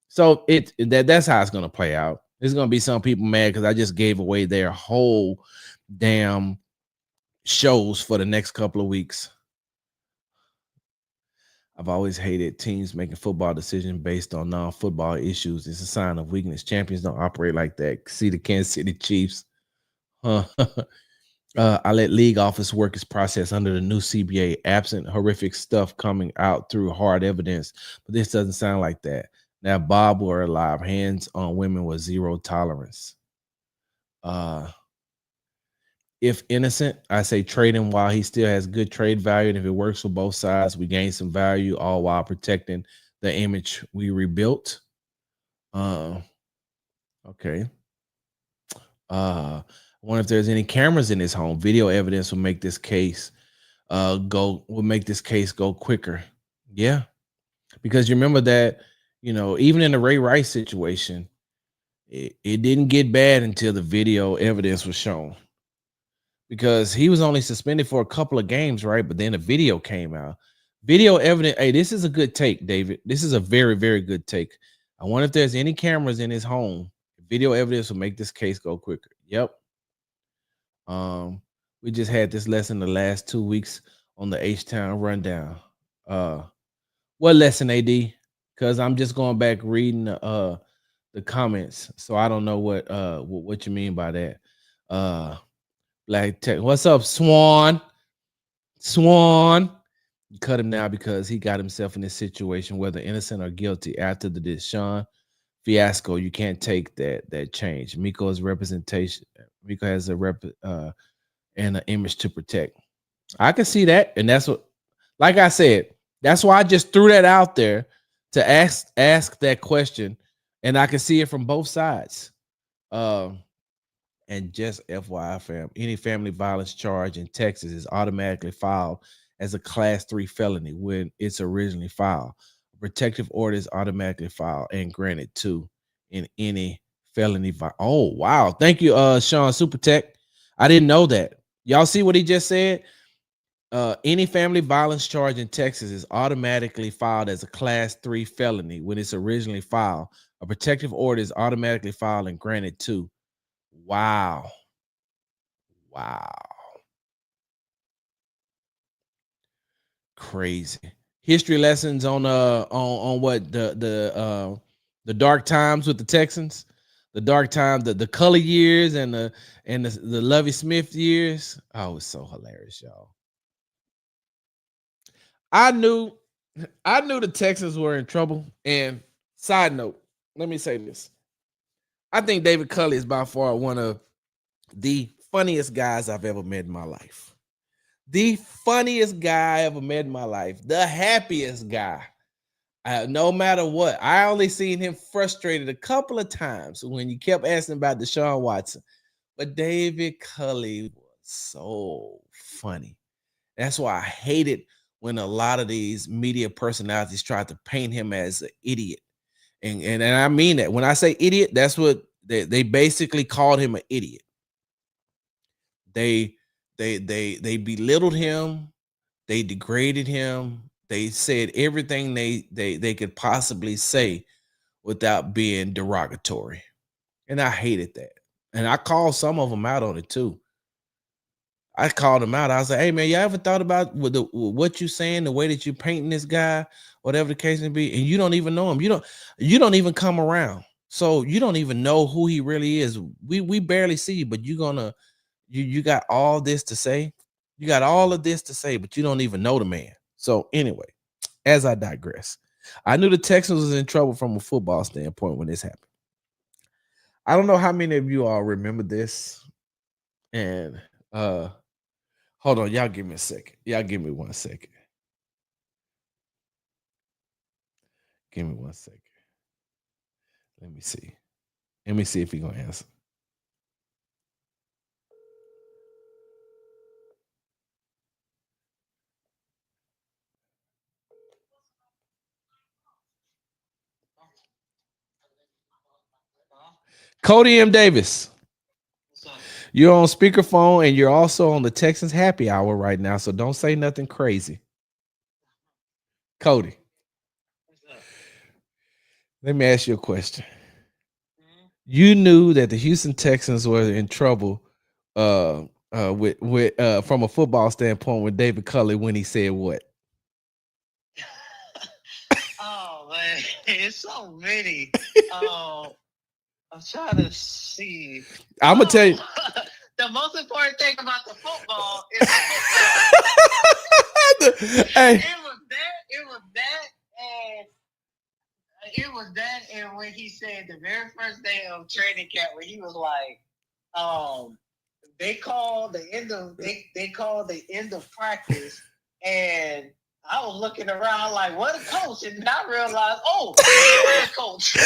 So that's how it's going to play out. There's going to be some people mad because I just gave away their whole damn shows for the next couple of weeks. I've always hated teams making football decisions based on non-football issues. It's a sign of weakness. Champions don't operate like that. See the Kansas City Chiefs. I let league office work its process under the new CBA, absent horrific stuff coming out through hard evidence. But this doesn't sound like that. Now, Bob were alive. Hands on women with zero tolerance. If innocent, I say trade him while he still has good trade value. And if it works for both sides, we gain some value, all while protecting the image we rebuilt. Okay. I wonder if there's any cameras in his home. Video evidence will make this case go quicker. Yeah. Because you remember that, even in the Ray Rice situation, it didn't get bad until the video evidence was shown. Because he was only suspended for a couple of games, right? But then the video came out. Video evidence. Hey, this is a good take, David. This is a very, very good take. I wonder if there's any cameras in his home. Video evidence will make this case go quicker. Yep. We just had this lesson the last 2 weeks on the H-Town rundown. What lesson, AD? Because I'm just going back reading the comments, so I don't know what you mean by that. Black Tech. What's up, Swan? Swan. You cut him now because he got himself in this situation, whether innocent or guilty, after the Deshaun fiasco. You can't take that change. Miko has representation. Miko has a and an image to protect. I can see that, and that's what, like I said, that's why I just threw that out there to ask that question, and I can see it from both sides. Um, and just FYI, fam, any family violence charge in Texas is automatically filed as a class 3 felony when it's originally filed. A protective order is automatically filed and granted too in any felony. Oh, wow. Thank you, Sean Supertech. I didn't know that. Y'all see what he just said? Any family violence charge in Texas is automatically filed as a class 3 felony when it's originally filed. A protective order is automatically filed and granted too. Wow. Wow. Crazy. History lessons on what the dark times with the Texans, the dark time, the color years and the Lovie Smith years. Oh, it's so hilarious, y'all. I knew the Texans were in trouble. And side note, let me say this. I think David Culley is by far one of the funniest guys I've ever met in my life. The funniest guy I ever met in my life. The happiest guy. No matter what. I only seen him frustrated a couple of times when you kept asking about Deshaun Watson. But David Culley was so funny. That's why I hated when a lot of these media personalities tried to paint him as an idiot. And I mean that. When I say idiot, that's what they basically called him an idiot. They belittled him, they degraded him, they said everything they could possibly say without being derogatory. And I hated that. And I called some of them out on it too. I called them out. I was like, hey man, you ever thought about what you saying, the way that you painting this guy, whatever the case may be, and you don't even know him. You don't even come around. So you don't even know who he really is. We barely see you, but you got all this to say. You got all of this to say, but you don't even know the man. So anyway, as I digress, I knew the Texans was in trouble from a football standpoint when this happened. I don't know how many of you all remember this. And hold on, y'all give me a second. Y'all give me 1 second. Give me 1 second. Let me see. Let me see if he's gonna answer. Cody M. Davis. You're on speakerphone and you're also on the Texans happy hour right now, so don't say nothing crazy. Cody, let me ask you a question. You knew that the Houston Texans were in trouble with from a football standpoint with David Culley when he said what? Oh man, it's so many. I'm trying to see. I'm gonna tell you. The most important thing about the football is hey. It was that, and when he said the very first day of training camp, when he was like, they called the end of practice, and I was looking around like, what a coach, and I realized, oh, the coach.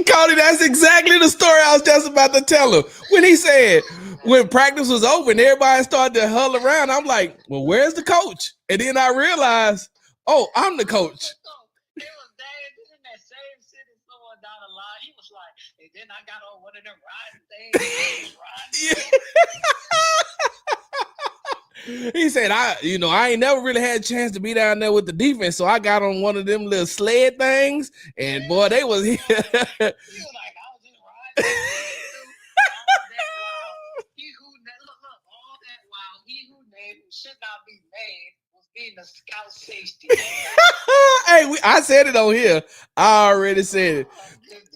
Cody, that's exactly the story I was just about to tell him. When he said when practice was over and everybody started to huddle around, I'm like, well, where's the coach? And then I realized, oh, I'm the coach. It was in that same sentence someone down the line. He was like, and then I got on one of them riding things. He said, I ain't never really had a chance to be down there with the defense, so I got on one of them little sled things, and boy, they was here. He was like, I was just riding. He who named should not be named was in the scout safety. Hey, I said it on here. I already said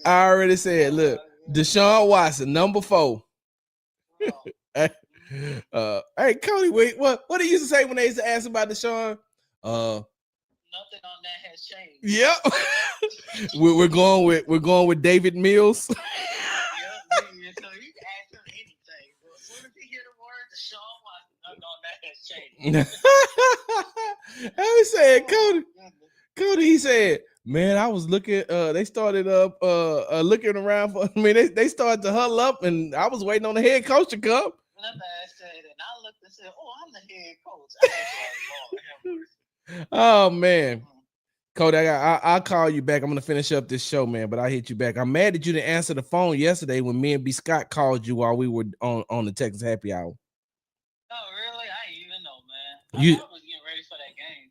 it. Look, Deshaun Watson, number 4. Hey, Cody, wait, what did you used to say when they used to ask about Deshaun? Nothing on that has changed. Yep. we're going with David Mills. So you can ask him anything. But as soon as he hear the word Deshaun Watson, He said, Cody, he said, man, I was looking, they started up looking around for, I mean, they started to huddle up, and I was waiting on the head coach to come. That man said, and I looked and said, oh, I'm the head coach. I was like, Lord, oh, man. Cody, I'll call you back. I'm gonna finish up this show, man. But I'll hit you back. I'm mad that you didn't answer the phone yesterday when me and B Scott called you while we were on the Texas Happy Hour. Oh, really? I didn't even know, man. I was getting ready for that game.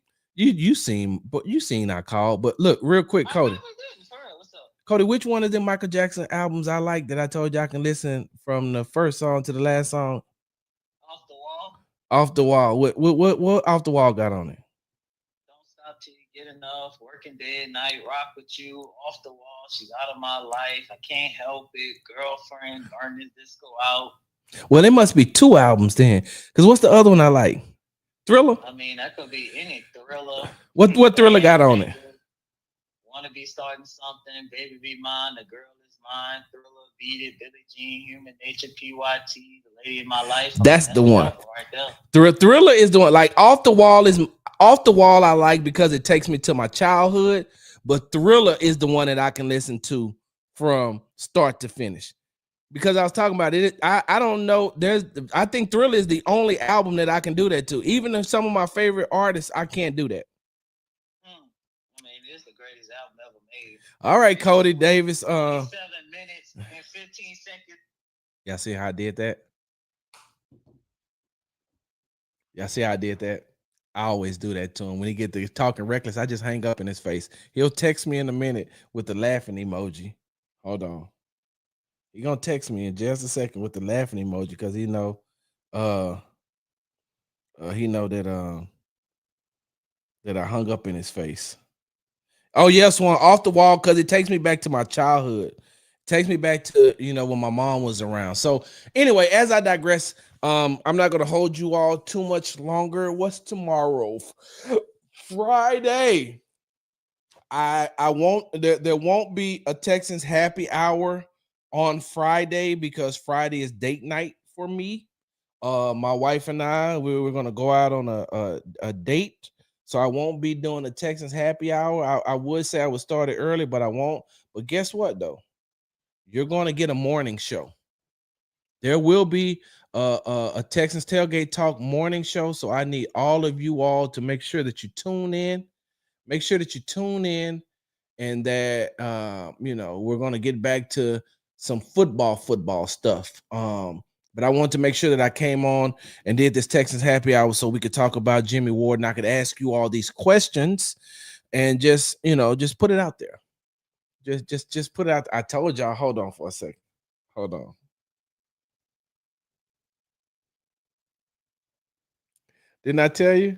You seen I called. But look, real quick, Cody. What's up? Cody, which one of them Michael Jackson albums I like that I told you I can listen from the first song to the last song? Off the Wall. Off the Wall. What Off the Wall got on it? Don't Stop Till You Get Enough, Working Day and Night, Rock With You, Off the Wall, She's Out of My Life, I Can't Help It, Girlfriend, Burning Disco Out. Well, it must be 2 albums then. Because what's the other one I like? Thriller? I mean, that could be any Thriller. What Thriller got on it? Wanna Be Starting Something, Baby Be Mine, The Girl Is Mine, Thriller, Beat It, Billie Jean, Human Nature, PYT, The Lady in My Life. That's the one. Right there. Thriller is the one. Like Off the Wall I like because it takes me to my childhood, but Thriller is the one that I can listen to from start to finish. Because I was talking about it, I don't know. I think Thriller is the only album that I can do that to. Even if some of my favorite artists, I can't do that. I mean, it's the greatest album ever made. All right, Cody Davis. 7 minutes and 15 seconds. Y'all see how I did that? Y'all see how I did that? I always do that to him. When he get to talking reckless, I just hang up in his face. He'll text me in a minute with the laughing emoji. Hold on. He gonna text me in just a second with the laughing emoji because he know that that I hung up in his face. Oh yes, one Off the Wall because it takes me back to my childhood. It takes me back to when my mom was around. So anyway, as I digress, I'm not gonna hold you all too much longer. What's tomorrow? Friday. I won't. There won't be a Texans happy hour on Friday because Friday is date night for me. My wife and I we're gonna go out on a date, so I won't be doing a Texans happy hour. I would say I would start it early, but I won't. But guess what though? You're gonna get a morning show. There will be a Texans tailgate talk morning show, so I need all of you all to make sure that you tune in. Make sure that you tune in, and that we're gonna get back to some football stuff. But I want to make sure that I came on and did this Texans happy hour so we could talk about Jimmie Ward and I could ask you all these questions and just put it out there. Just put it out. I told y'all, hold on for a second. Hold on. Didn't I tell you?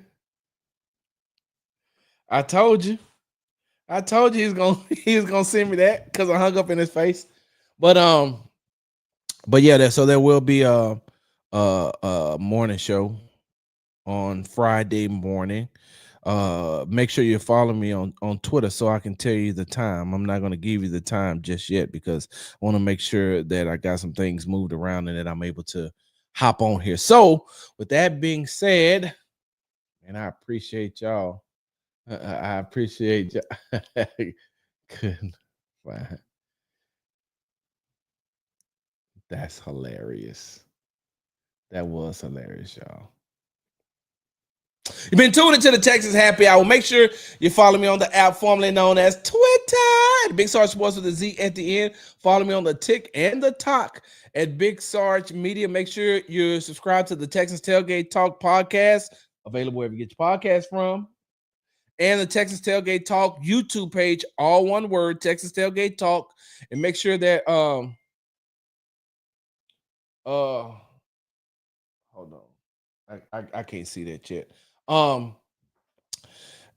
I told you he's gonna send me that because I hung up in his face. But yeah, so there will be a morning show on Friday morning. Make sure you follow me on Twitter so I can tell you the time. I'm not going to give you the time just yet because I want to make sure that I got some things moved around and that I'm able to hop on here. So with that being said, and I appreciate y'all. I appreciate y'all. Good. Fine. That's hilarious. That was hilarious, y'all. You've been tuned into the Texas Happy Hour. Make sure you follow me on the app formerly known as Twitter, Big Sarge Sports with a Z at the end. Follow me on the Tick and the Talk at Big Sarge Media. Make sure you subscribe to the Texas Tailgate Talk podcast, available wherever you get your podcast from, and the Texas Tailgate Talk YouTube page, all one word, Texas Tailgate Talk. And make sure that hold on, I can't see that yet.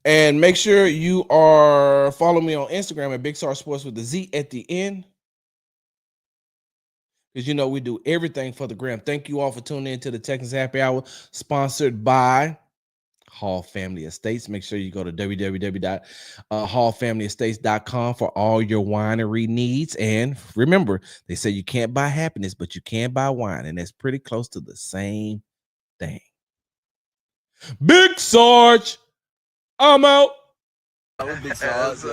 And make sure you are follow me on Instagram at Big Sarge Sports with the Z at the end. Because we do everything for the gram. Thank you all for tuning in to the Texans Happy Hour, sponsored by Hall Family Estates. Make sure you go to www.hallfamilyestates.com for all your winery needs. And remember, they say you can't buy happiness, but you can buy wine. And that's pretty close to the same thing. Big Sarge, I'm out. Big Sarge.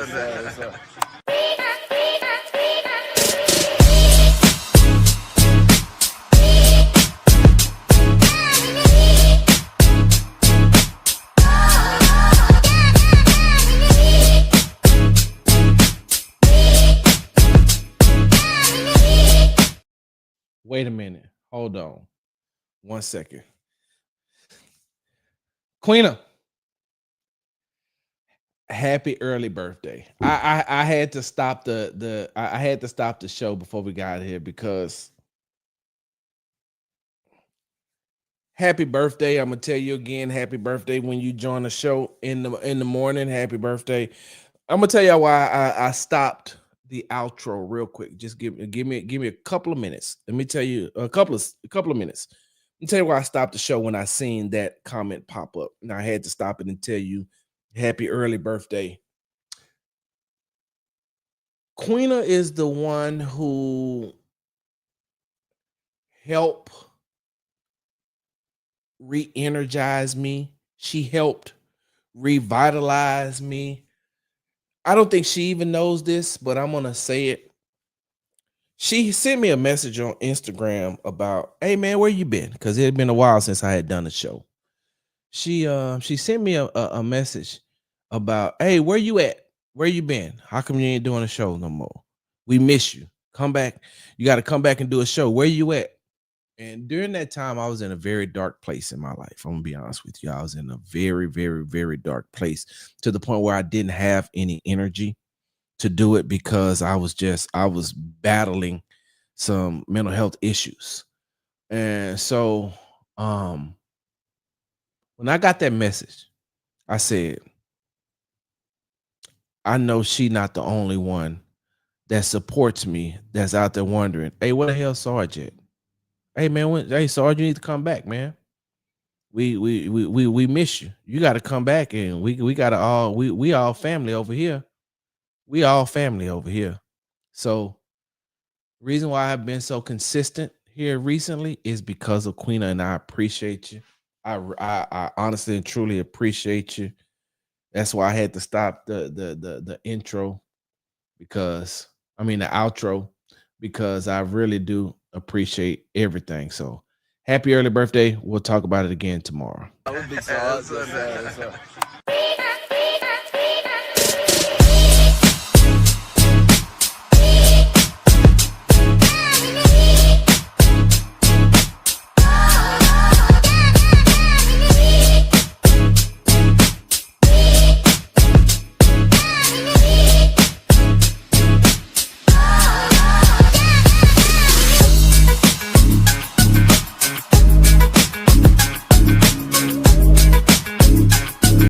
Wait a minute. Hold on. 1 second. Queena, happy early birthday. I had to stop I had to stop the show before we got here because happy birthday. I'm gonna tell you again, happy birthday when you join the show in the morning. Happy birthday. I'm gonna tell you why I stopped the outro real quick. Just give me a couple of minutes. Let me tell you a couple of minutes. Let me tell you why I stopped the show when I seen that comment pop up. And I had to stop it and tell you happy early birthday. Queena is the one who helped re-energize me. She helped revitalize me. I don't think she even knows this, but I'm gonna say it. She sent me a message on Instagram about, hey man, where you been? Because it had been a while since I had done a show. She sent me a message about, hey, where you at? Where you been? How come you ain't doing a show no more? We miss you. Come back. You got to come back and do a show. Where you at? And during that time, I was in a very dark place in my life. I'm gonna be honest with you. I was in a very, very, very dark place to the point where I didn't have any energy to do it because I was battling some mental health issues. And so when I got that message, I said, I know she not the only one that supports me that's out there wondering, hey, where the hell Sarge at? Hey man, hey Sarge, you need to come back, man. We miss you. You got to come back, and we got to all we all family over here. We all family over here. So reason why I've been so consistent here recently is because of Queena, and I appreciate you. I honestly and truly appreciate you. That's why I had to stop the intro because I mean the outro because I really do appreciate everything. So happy early birthday. We'll talk about it again tomorrow. Big Sarge.